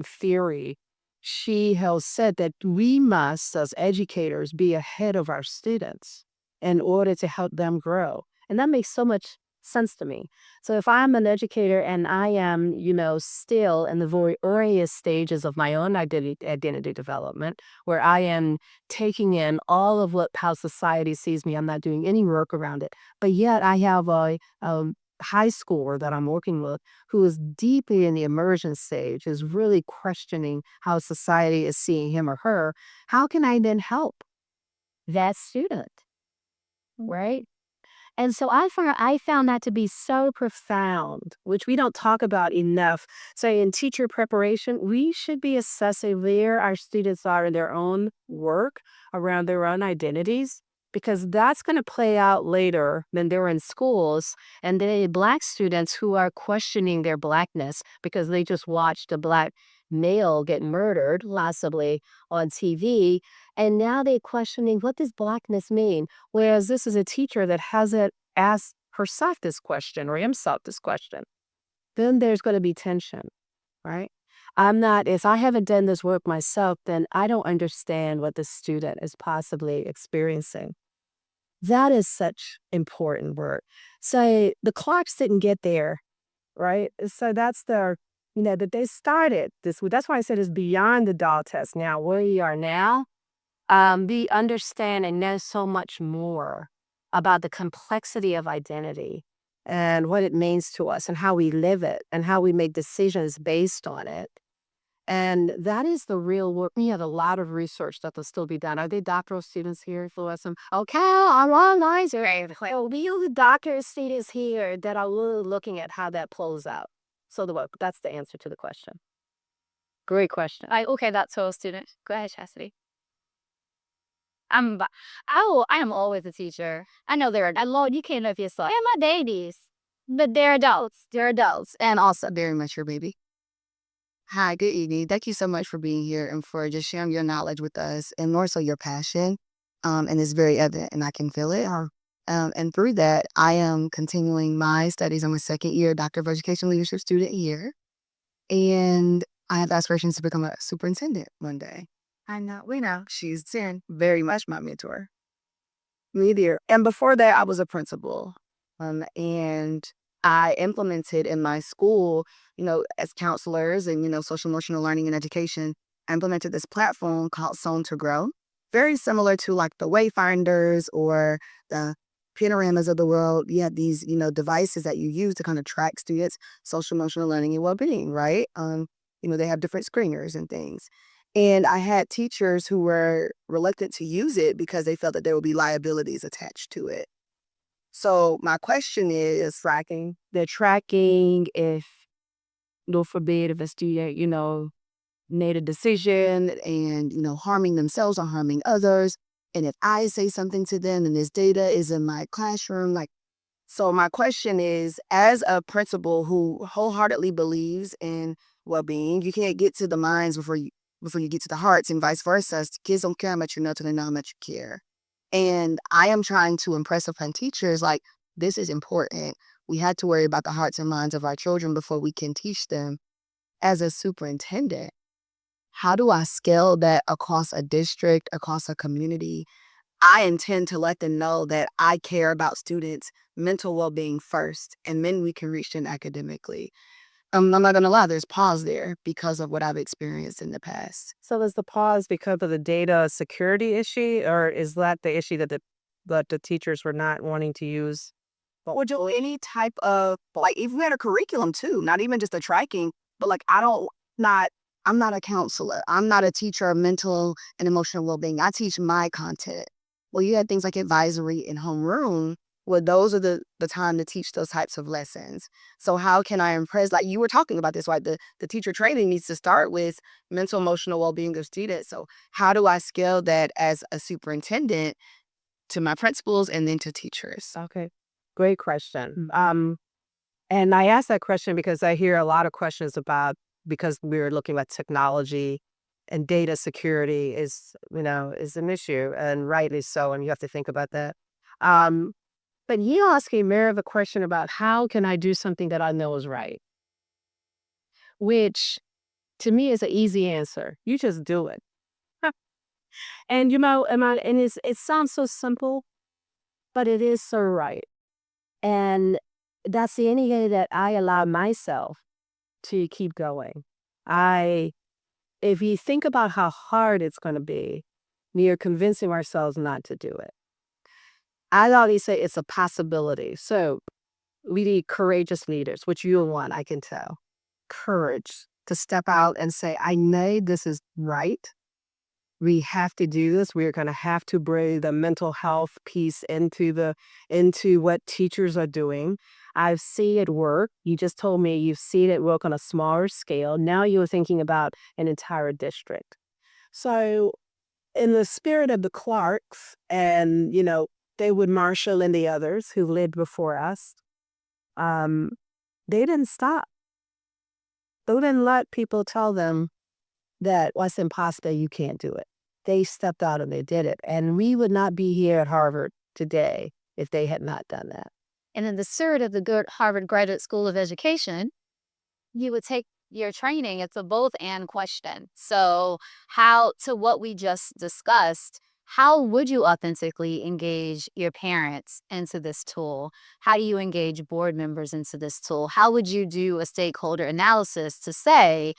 theory, she has said that we must, as educators, be ahead of our students in order to help them grow. And that makes so much sense to me. So if I'm an educator and I am, still in the very earliest stages of my own identity development, where I am taking in all of how society sees me, I'm not doing any work around it. But yet I have a high schooler that I'm working with who is deeply in the immersion stage, is really questioning how society is seeing him or her. How can I then help that student? Right? And so I found that to be so profound, which we don't talk about enough. So in teacher preparation, we should be assessing where our students are in their own work around their own identities, because that's going to play out later when they're in schools and the Black students who are questioning their Blackness because they just watched a Black male get murdered, possibly on TV. And now they're questioning, what does Blackness mean? Whereas this is a teacher that hasn't asked herself this question or himself this question. Then there's going to be tension, right? If I haven't done this work myself, then I don't understand what the student is possibly experiencing. That is such important work. So the Clarks didn't get there, right? So that's that they started this. That's why I said it's beyond the doll test now. Where we are now, we understand and know so much more about the complexity of identity and what it means to us and how we live it and how we make decisions based on it. And that is the real work. We have a lot of research that will still be done. Are they doctoral students here, Florissant? Okay, I'm on nice. Oh, we have doctoral students here that are really looking at how that plays out. So that's the answer to the question. Great question. Okay, that's so student. Go ahead, Chastity. I am always a teacher. I know they're Lord, you can't know if you're so. They're my babies, but they're adults. They're adults and also very much your baby. Hi, good evening. Thank you so much for being here and for just sharing your knowledge with us and more so your passion. And it's very evident and I can feel it. And through that, I am continuing my studies. I'm a second year Doctor of Education Leadership student here. And I have aspirations to become a superintendent one day. I know, we know. She's 10, very much my mentor. Me dear. And before that, I was a principal. And I implemented in my school, as counselors and, social emotional learning and education, I implemented this platform called Sown to Grow. Very similar to like the Wayfinders or the panoramas of the world. You have these, devices that you use to kind of track students' social emotional learning and well-being, right? They have different screeners and things. And I had teachers who were reluctant to use it because they felt that there would be liabilities attached to it. So my question is tracking. They're tracking if, Lord forbid, if a student, made a decision and, harming themselves or harming others. And if I say something to them and this data is in my classroom, so my question is, as a principal who wholeheartedly believes in well-being, you can't get to the minds before you get to the hearts and vice versa. Kids don't care how much you know till they know how much you care. And I am trying to impress upon teachers, this is important. We had to worry about the hearts and minds of our children before we can teach them. As a superintendent, how do I scale that across a district, across a community? I intend to let them know that I care about students' mental well-being first, and then we can reach them academically. I'm not going to lie, there's pause there because of what I've experienced in the past. So is the pause because of the data security issue, or is that the issue that the teachers were not wanting to use? But would you any type of, if we had a curriculum too, not even just the tracking, but I'm not a counselor. I'm not a teacher of mental and emotional well-being. I teach my content. Well, you had things like advisory and homeroom. Well, those are the time to teach those types of lessons. So how can I impress, like you were talking about this, right? The teacher training needs to start with mental emotional well-being of students. So how do I scale that as a superintendent to my principals and then to teachers? Okay, great question. And I asked that question because I hear a lot of questions about, because we're looking at technology and data security is an issue, and rightly so, and you have to think about that. But you asking more of a question about how can I do something that I know is right, which to me is an easy answer. You just do it. And it sounds so simple, but it is so right. And that's the only way that I allow myself to keep going. If you think about how hard it's going to be, we are convincing ourselves not to do it. I always say it's a possibility. So we need courageous leaders, which you want, I can tell. Courage to step out and say, I know this is right. We have to do this. We're going to have to bring the mental health piece into what teachers are doing. I've seen it work. You just told me you've seen it work on a smaller scale. Now you're thinking about an entire district. So in the spirit of the Clarks and, David Marshall and the others who lived before us, they didn't stop. They didn't let people tell them that what's impossible, you can't do it. They stepped out and they did it. And we would not be here at Harvard today if they had not done that. And in the spirit of the good Harvard Graduate School of Education, you would take your training. It's a both and question. So to what we just discussed, how would you authentically engage your parents into this tool? How do you engage board members into this tool? How would you do a stakeholder analysis to say,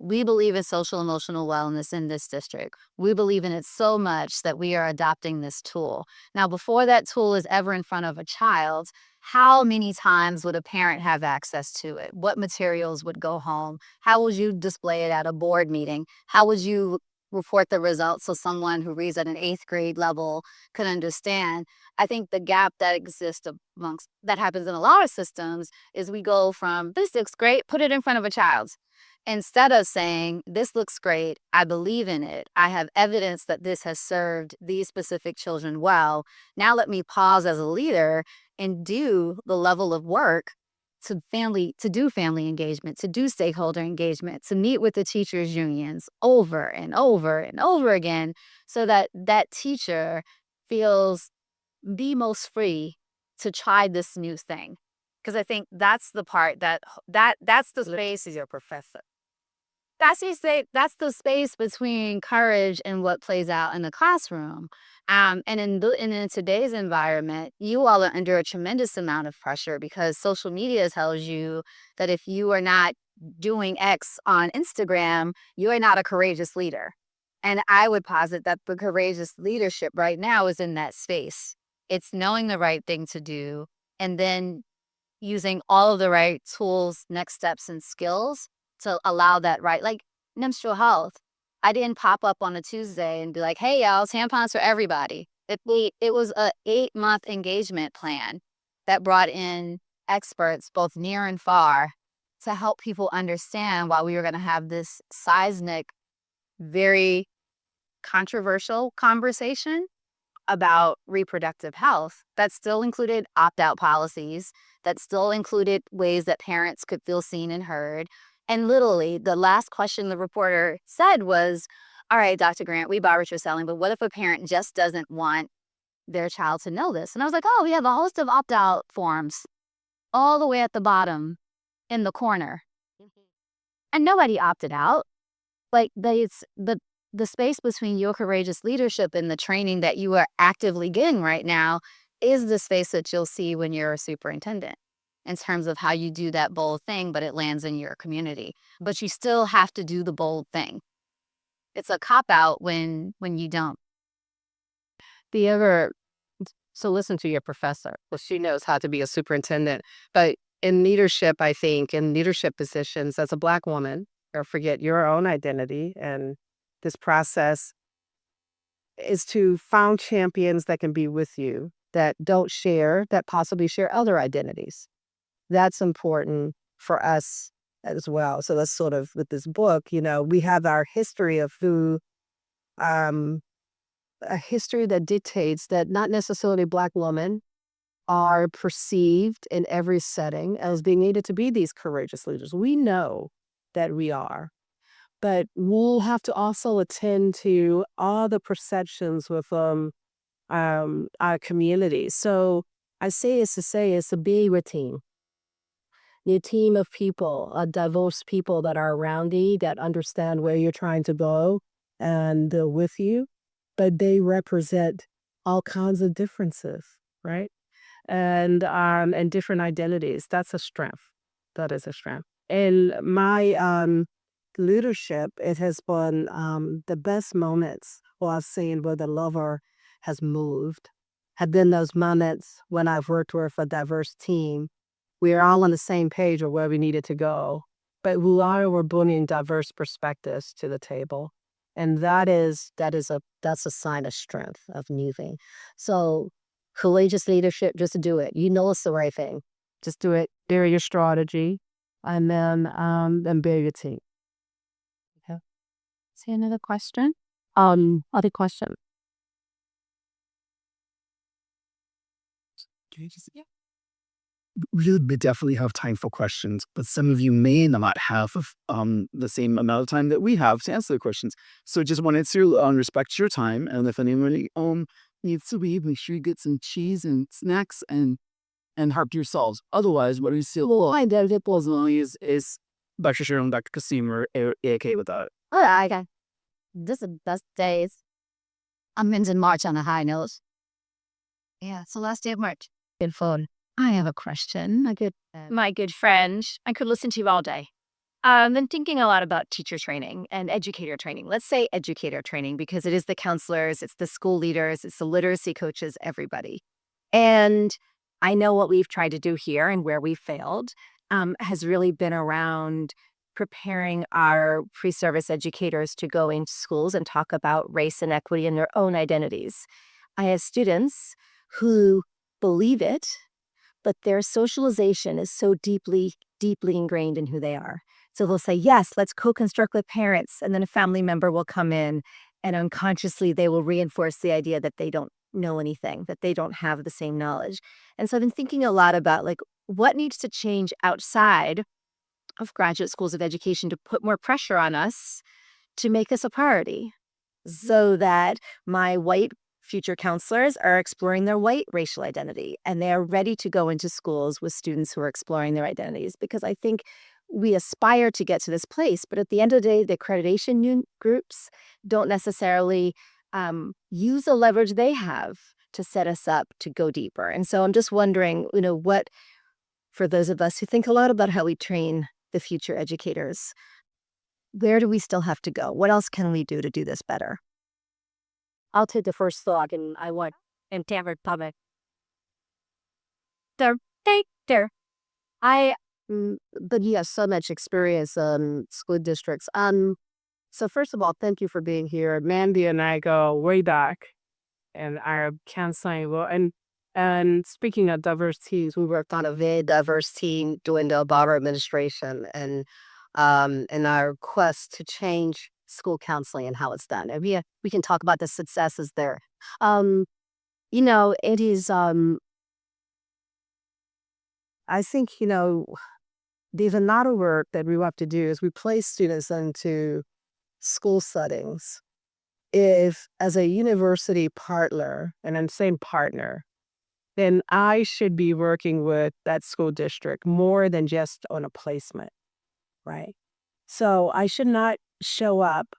we believe in social emotional wellness in this district. We believe in it so much that we are adopting this tool. Now, before that tool is ever in front of a child, how many times would a parent have access to it? What materials would go home? How would you display it at a board meeting? How would you report the results so someone who reads at an 8th grade level could understand? I think the gap that exists that happens in a lot of systems is we go from this looks great, put it in front of a child. instead of saying, this looks great, I believe in it, I have evidence that this has served these specific children well. Now let me pause as a leader and do the level of work to do family engagement, to do stakeholder engagement, to meet with the teachers unions over and over and over again, so that that teacher feels the most free to try this new thing. Because I think that's the part that's the space is your professor. That's the space between courage and what plays out in the classroom. And in today's environment, you all are under a tremendous amount of pressure because social media tells you that if you are not doing X on Instagram, you are not a courageous leader. And I would posit that the courageous leadership right now is in that space. It's knowing the right thing to do and then using all of the right tools, next steps, and skills to allow that right. Like menstrual health. I didn't pop up on a Tuesday and be like, hey, y'all, tampons for everybody. It was a 8-month engagement plan that brought in experts, both near and far, to help people understand why we were going to have this seismic, very controversial conversation about reproductive health that still included opt-out policies, that still included ways that parents could feel seen and heard. And literally, the last question the reporter said was, all right, Dr. Grant, we buy what you're selling, but what if a parent just doesn't want their child to know this? And I was like, oh, we have a host of opt-out forms all the way at the bottom in the corner. And nobody opted out. Like, the space between your courageous leadership and the training that you are actively getting right now is the space that you'll see when you're a superintendent in terms of how you do that bold thing, but it lands in your community. But you still have to do the bold thing. It's a cop-out when you don't. So listen to your professor. Well, she knows how to be a superintendent. But in leadership, I think, in leadership positions, as a Black woman, or forget your own identity, and this process is to find champions that can be with you, that don't share, that possibly share other identities. That's important for us as well. So that's sort of with this book, we have our history of who, a history that dictates that not necessarily Black women are perceived in every setting as being needed to be these courageous leaders. We know that we are. But we'll have to also attend to all the perceptions within our community. So I say it's to say it's a be a team. A team of people, diverse people that are around you, that understand where you're trying to go and with you. But they represent all kinds of differences, right? And different identities. That's a strength. That is a strength. And my leadership, it has been the best moments where I've seen where the lover has moved, have been those moments when I've worked with a diverse team. We're all on the same page of where we needed to go, but we're bringing diverse perspectives to the table. And that's a sign of strength, of moving. So courageous leadership, just do it. You know it's the right thing. Just do it. Bury your strategy, and then bury your team. See another question? Other question. We definitely have time for questions, but some of you may not have the same amount of time that we have to answer the questions. So just wanted to respect your time, and if anybody needs to leave, make sure you get some cheese and snacks and help yourselves. Otherwise, what we still find out is Dr. Cheryl and Dr. Kasim are okay with that. Oh, yeah, okay. This is the best days. I'm ending March on a high note. Yeah, it's the last day of March. Good phone. I have a question. My good friend, I could listen to you all day. I've been thinking a lot about teacher training and educator training. Let's say educator training because it is the counselors, it's the school leaders, it's the literacy coaches, everybody. And I know what we've tried to do here and where we failed has really been around preparing our pre-service educators to go into schools and talk about race and equity and their own identities. I have students who believe it, but their socialization is so deeply, deeply ingrained in who they are. So they'll say, yes, let's co-construct with parents. And then a family member will come in and unconsciously they will reinforce the idea that they don't know anything, that they don't have the same knowledge. And so I've been thinking a lot about like what needs to change outside of graduate schools of education to put more pressure on us to make this a priority so that my white future counselors are exploring their white racial identity and they are ready to go into schools with students who are exploring their identities. Because I think we aspire to get to this place, but at the end of the day, the accreditation groups don't necessarily use the leverage they have to set us up to go deeper. And so I'm just wondering, what, for those of us who think a lot about how we train the future educators, where do we still have to go? What else can we do to do this better? I'll take the first thought, and I want Tamara comment. There. But you have so much experience in school districts. So first of all, thank you for being here. Mandy and I go way back and our counseling. Well, and speaking of diverse teams, We worked on a very diverse team during the Obama administration and in our quest to change school counseling and how it's done. And we can talk about the successes there. It is, I think, there's a lot of work that we have to do is we place students into school settings. If as a university partner, and I'm saying partner, then I should be working with that school district more than just on a placement, right? So I should not show up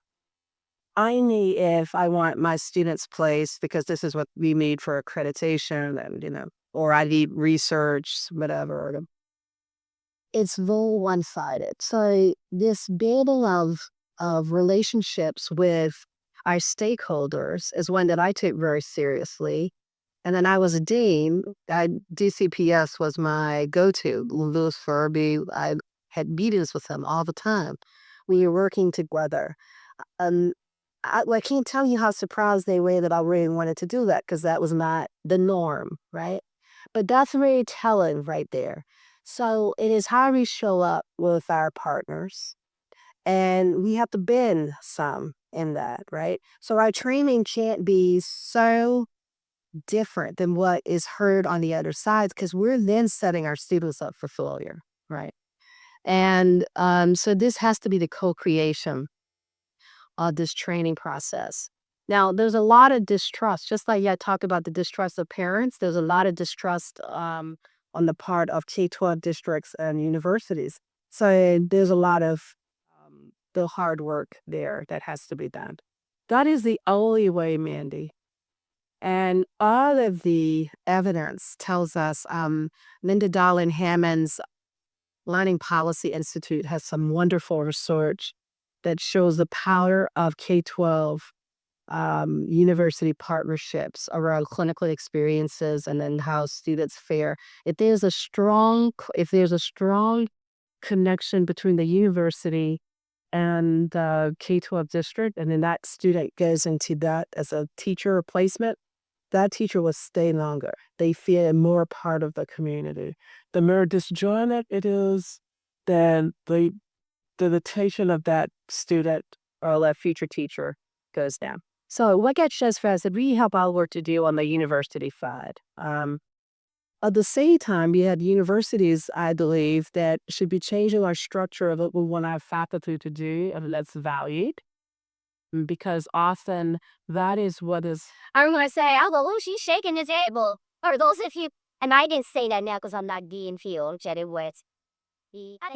only if I want my students placed because this is what we need for accreditation and, or I need research, whatever. it's very one-sided. So this building of relationships with our stakeholders is one that I took very seriously. And then I was a dean. DCPS was my go-to. Louis Furby, I had meetings with him all the time. We were working together. I can't tell you how surprised they were that I really wanted to do that because that was not the norm, right? But that's very telling right there. So it is how we show up with our partners. And we have to bend some in that, right? So our training can't be so different than what is heard on the other side because we're then setting our students up for failure, right? And so this has to be the co-creation of this training process. Now, there's a lot of distrust, just like I talked about the distrust of parents. There's a lot of distrust on the part of K-12 districts and universities. So there's a lot of the hard work there that has to be done. That is the only way, Mandy. And all of the evidence tells us, Linda Darling Hammond's Learning Policy Institute has some wonderful research that shows the power of K-12 university partnerships around clinical experiences and then how students fare. If there's a strong connection between the university and the K-12 district, and then that student goes into that as a teacher replacement, that teacher will stay longer. They feel more part of the community. The more disjointed it is, then the attention of that student or that future teacher goes down. So what gets just fast that we help our work to do on the university side. At the same time, we had universities, I believe, that should be changing our structure of what we want our faculty to do, and that's valued. Because often that is what is. I'm going to say, although she's shaking his table. For those of you, and I didn't say that now because I'm not being field, Jerry West.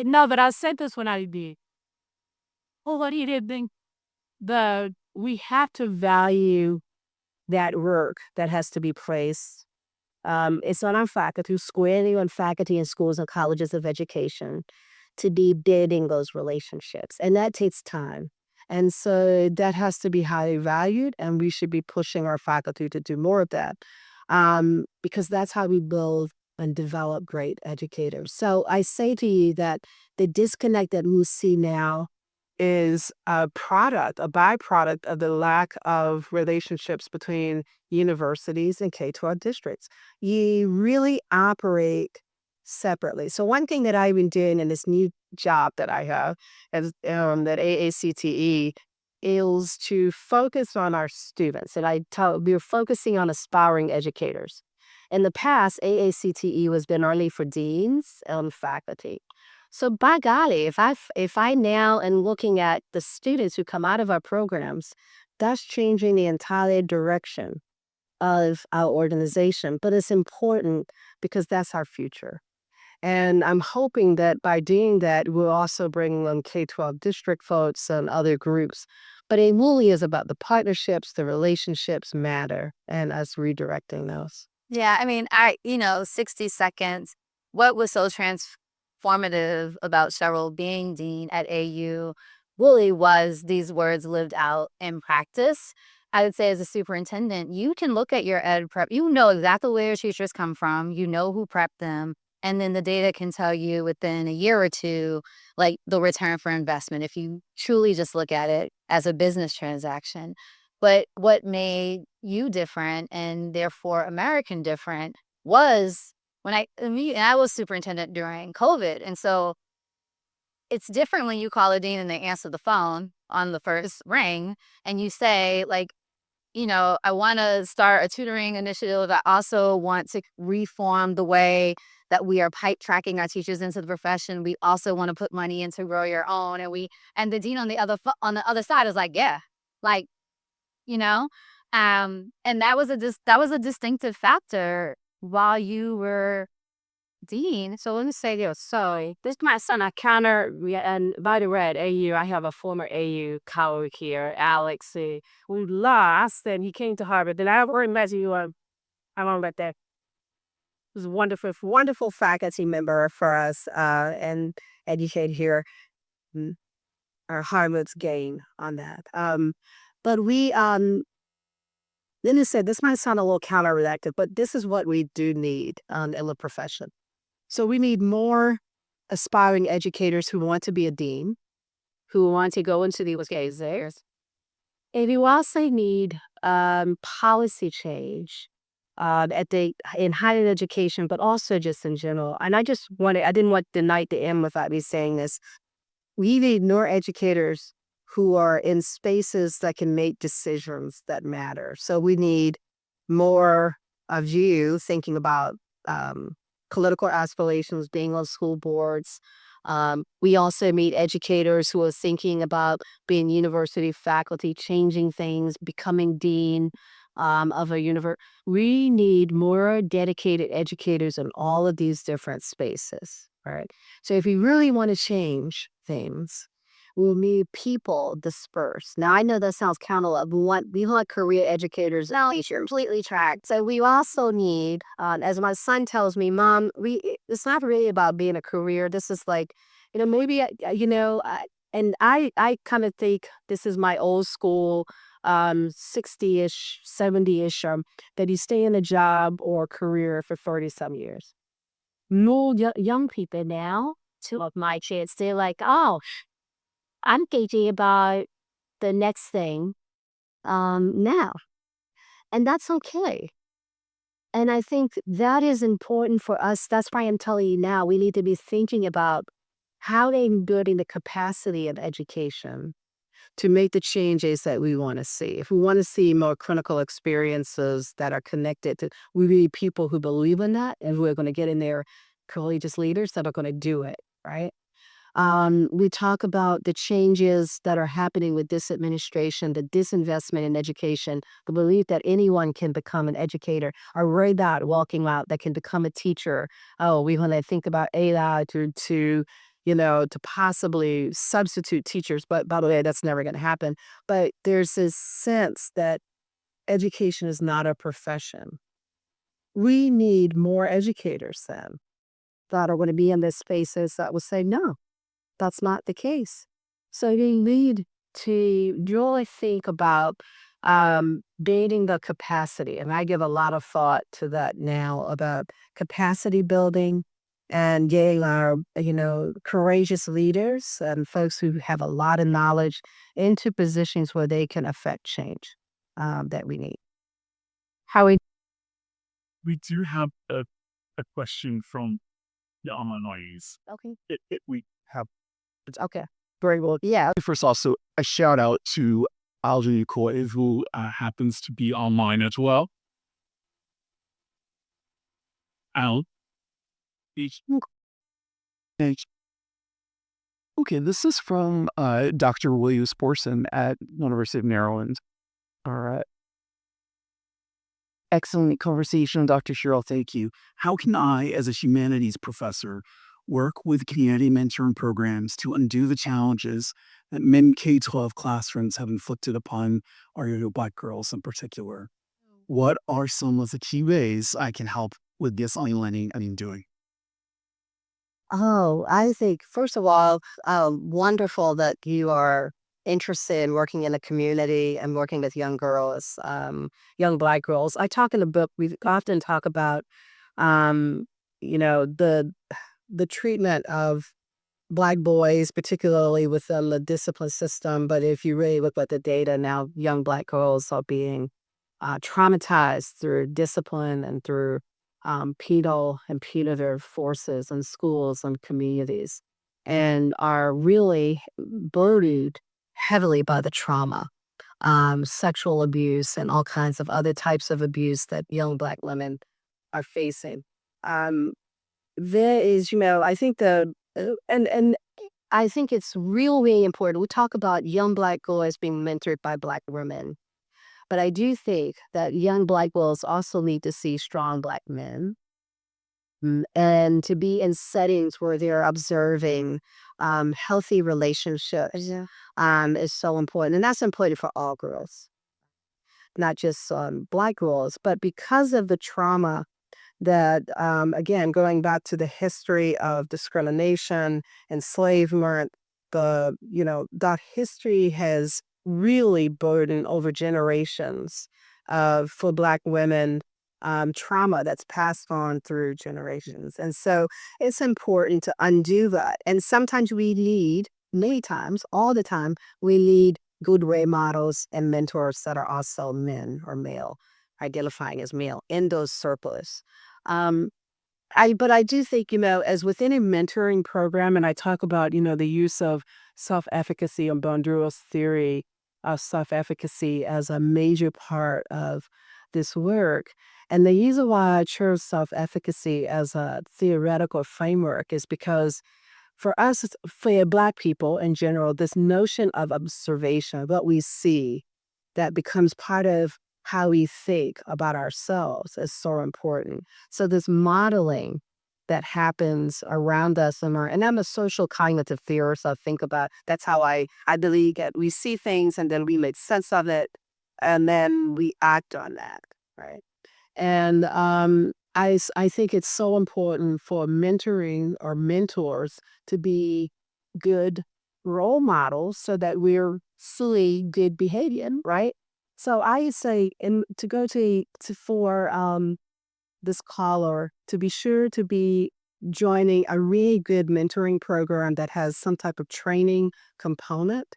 No, but I said this when I did. Well, what do you think? We have to value that work that has to be praised. It's on our faculty, squarely on faculty in schools and colleges of education, to be building those relationships. And that takes time. And so that has to be highly valued, and we should be pushing our faculty to do more of that because that's how we build and develop great educators. So I say to you that the disconnect that we see now is a byproduct of the lack of relationships between universities and K-12 districts. You really operate separately. So one thing that I've been doing in this new job that I have as that AACTE is to focus on our students. And we're focusing on aspiring educators. In the past, AACTE was been only for deans and faculty. So by golly, if I now am looking at the students who come out of our programs, that's changing the entire direction of our organization. But it's important because that's our future. And I'm hoping that by doing that, we'll also bring in K-12 district folks and other groups. But it really is about the partnerships, the relationships matter, and us redirecting those. Yeah, I mean, 60 seconds. What was so transformative about Cheryl being dean at AU really was these words lived out in practice. I would say as a superintendent, you can look at your ed prep, you know exactly where your teachers come from, you know who prepped them, and then the data can tell you within a year or two, like the return for investment, if you truly just look at it as a business transaction. But what made you different and therefore American different was and I was superintendent during COVID. And so it's different when you call a dean and they answer the phone on the first ring and you say, like, I want to start a tutoring initiative. I also want to reform the way that we are pipe tracking our teachers into the profession. We also want to put money into grow your own. And the dean on the other side is like, yeah, like, you know, and that was a distinctive factor while you were dean. So let me say this. So this might sound a counter, and by the way, at AU, I have a former AU colleague here, Alex, who lost, and he came to Harvard. And I already met you. I won't let that. He was a wonderful faculty member for us and educate here. Our Harvard's gain on that. But we then he said, this might sound a little counterproductive, but this is what we do need in the profession. So we need more aspiring educators who want to be a dean, who want to go into the careers. And we also need policy change in higher education, but also just in general. And I didn't want the night to end without me saying this. We need more educators who are in spaces that can make decisions that matter. So we need more of you thinking about political aspirations, being on school boards. We also need educators who are thinking about being university faculty, changing things, becoming dean of a university. We need more dedicated educators in all of these different spaces, right? So if we really want to change things, we'll need people dispersed. Now, I know that sounds we want career educators. Now, you're completely tracked. So we also need, as my son tells me, Mom, it's not really about being a career. This is like, maybe, and I kind of think this is my old school 60-ish, 70-ish, that you stay in a job or career for 30-some years. More young people now, two of my kids, they're like, oh, I'm thinking about the next thing now. And that's okay. And I think that is important for us. That's why I'm telling you now, we need to be thinking about how they're building the capacity of education to make the changes that we want to see. If we want to see more clinical experiences that are connected to, we need people who believe in that and who are going to get in there, courageous leaders that are going to do it, right? We talk about the changes that are happening with this administration, the disinvestment in education, the belief that anyone can become an educator, or right out walking out that can become a teacher. Oh, we want to think about AI to possibly substitute teachers. But by the way, that's never going to happen. But there's this sense that education is not a profession. We need more educators then that are going to be in these spaces that will say, no, that's not the case. So you need to really think about building the capacity. And I give a lot of thought to that now about capacity building And they are, courageous leaders and folks who have a lot of knowledge into positions where they can affect change that we need. How we We do have a question from the online audience. okay. We have Okay. Very well. Yeah. First, also a shout out to Holcomb-McCoy, who happens to be online as well. Al. Okay, this is from Dr. William Sporson at University of Maryland. All right. Excellent conversation, Dr. Cheryl. Thank you. How can I, as a humanities professor, work with community mentoring programs to undo the challenges that many K-12 classrooms have inflicted upon our young Black girls in particular? What are some of the key ways I can help with this online learning I'm doing? Oh, I think, first of all, wonderful that you are interested in working in the community and working with young girls, young Black girls. I talk in the book, we often talk about, um, the treatment of Black boys, particularly within the discipline system. But if you really look at the data now, young Black girls are being traumatized through discipline and through penal and punitive forces in schools and communities, and are really burdened heavily by the trauma, sexual abuse, and all kinds of other types of abuse that young Black women are facing. Um, there is, I think and I think it's really important. We talk about young Black girls being mentored by Black women, but I do think that young Black girls also need to see strong Black men, and to be in settings where they're observing healthy relationships Yeah. is so important. And that's important for all girls, not just Black girls. But because of the trauma that, again, going back to the history of discrimination, enslavement, that history has really burdened over generations for Black women, trauma that's passed on through generations. And so it's important to undo that. And sometimes we need, many times, all the time, we need good role models and mentors that are also men or male, identifying as male in those circles. Um, but I do think, as within a mentoring program, and I talk about, the use of self-efficacy and Bonduro's theory of self-efficacy as a major part of this work. And the reason why I chose self-efficacy as a theoretical framework is because for us, for Black people in general, this notion of observation, what we see, that becomes part of how we think about ourselves is so important. So this modeling that happens around us, and I'm a social cognitive theorist. So I think about, that's how I believe that we see things and then we make sense of it and then we act on that, right? And I think it's so important for mentoring or mentors to be good role models so that we're silly good behavior, right? So I say, and to go for this caller, to be sure to be joining a really good mentoring program that has some type of training component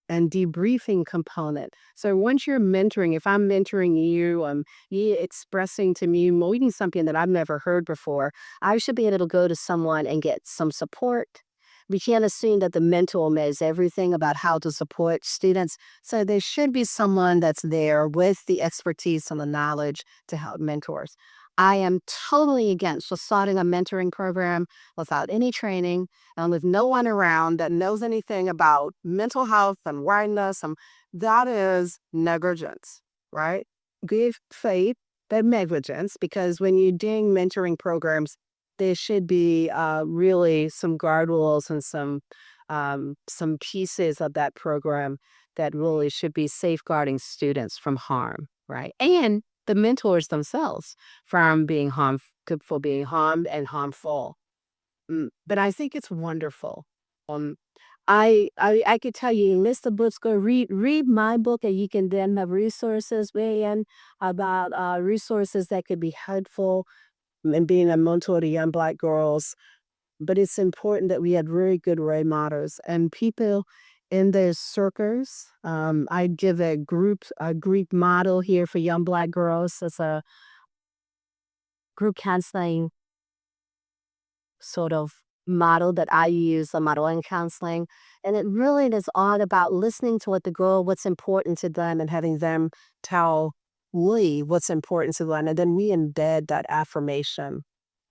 and debriefing component. So once you're mentoring, if I'm mentoring you, you expressing to me maybe something that I've never heard before, I should be able to go to someone and get some support. We can't assume that the mentor knows everything about how to support students. So there should be someone that's there with the expertise and the knowledge to help mentors. I am totally against just starting a mentoring program without any training and with no one around that knows anything about mental health and wellness. That is negligence, right? Good faith, but negligence, because when you're doing mentoring programs, there should be really some guardrails and some pieces of that program that really should be safeguarding students from harm, right? And the mentors themselves from being for being harmed and harmful. But I think it's wonderful. I could tell you, list the books, go read my book, and you can then have resources in about resources that could be helpful in being a mentor to young Black girls. but it's important that we had very good role models and people in their circles. I give a Greek model here for young Black girls. It's a group counseling sort of model that I use, a modeling counseling. And it really is all about listening to what the girl, what's important to them, and having them tell Lee what's important to them. And then we embed that affirmation.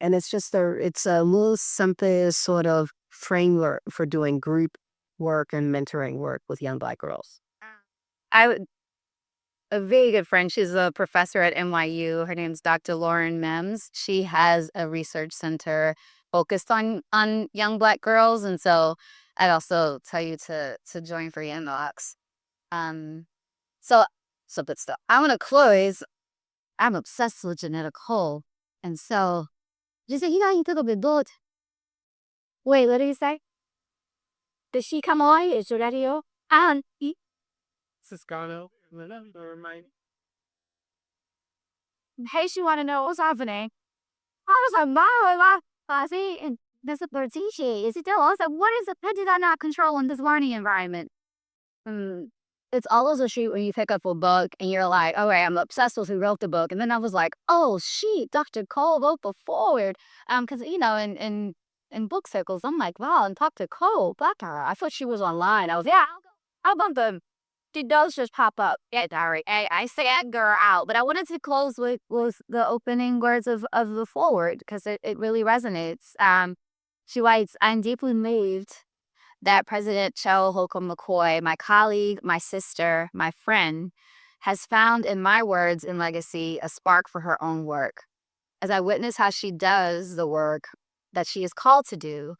And it's a little simple sort of framework for doing group work and mentoring work with young Black girls. I would a very good friend. She's a professor at NYU. Her name's Dr. Lauren Mims. She has a research center focused on young Black girls, and so I'd also tell you to join for inbox. Um, so but still, I want to close. I'm obsessed with genetic whole, and so just say you got to go build. Wait, what did you say? Did she come on? Is your radio? And Ciscano. in case you want to know what's happening, I was like, "Mom, I see, and there's a bird teaching. Is it still?" I was like, "What is the pet did I not control in this learning environment?" It's always a treat when you pick up a book and you're like, "Okay, I'm obsessed with who wrote the book," and then I was like, "Oh, she, Dr. Cole wrote the forward," because in book circles, I'm like, "Wow," and Dr. Cole, Black her. I thought she was online. I was, yeah, I'll bump them. It does just pop up. Yeah, sorry. I say that girl out. But I wanted to close with the opening words of the forward because it really resonates. She writes, "I'm deeply moved that President Cheryl Holcomb-McCoy, my colleague, my sister, my friend, has found in my words and legacy a spark for her own work. As I witness how she does the work that she is called to do,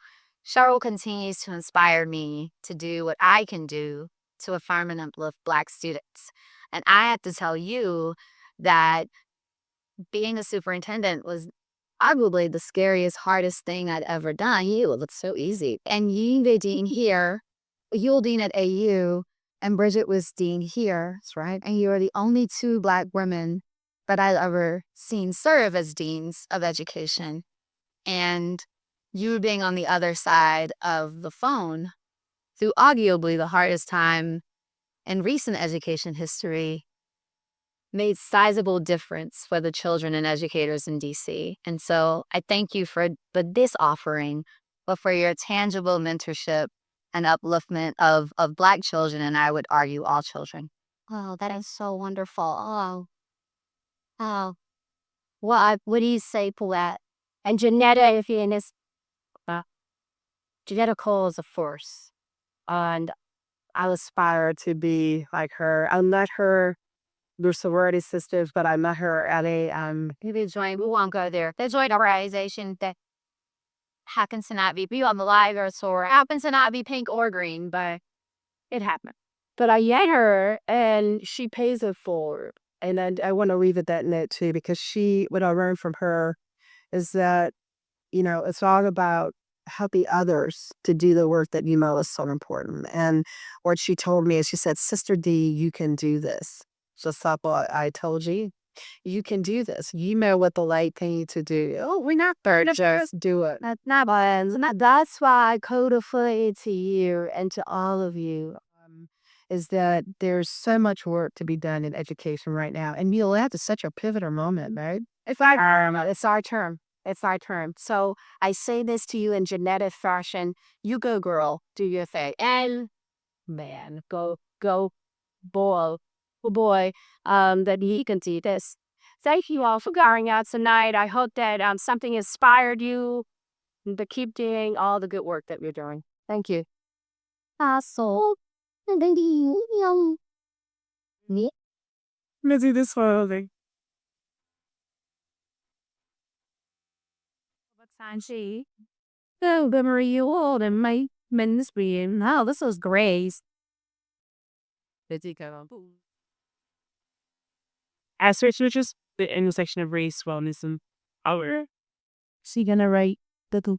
Cheryl continues to inspire me to do what I can do to affirm and uplift Black students. And I have to tell you that being a superintendent was arguably the scariest, hardest thing I'd ever done. You, it looks so easy. And you, the dean here, you're dean at AU, and Bridget was dean here, right? And you're the only two Black women that I've ever seen serve as deans of education. And you being on the other side of the phone through arguably the hardest time in recent education history made sizable difference for the children and educators in DC. And so I thank you for this offering, but for your tangible mentorship and upliftment of Black children, and I would argue all children. Oh, that is so wonderful. Oh. What do you say to that? And Janetta, if you're in this, Janetta Cole is a force. And I aspire to be like her. I met her through sorority sisters, but I met her at maybe join, we won't go there. They joined an organization that happens to not be on the live or so, happens to not be pink or green, but it happened. But I met her and she pays it forward. And I want to leave it that note too, because what I learned from her is that, it's all about helping others to do the work that you know is so important. And what she told me is she said, "Sister D, you can do this." Just like what I told you. You can do this. You know what the light thing to do. Oh, we're not there. Just do it. That's not buttons. That's why I codify to you and to all of you is that there's so much work to be done in education right now. And you'll have to such a pivotal moment, right? It's our term. It's our term. So I say this to you in genetic fashion. You go, girl. Do your thing. And man, go, boy, that he can do this. Thank you all for going out tonight. I hope that something inspired you to keep doing all the good work that you're doing. Thank you. So, Let's do this whole thing. Sanji. Oh, the Marie old and my men's being. Oh, this was great. As researchers, the intersection of race, wellness, and power. Is he gonna write the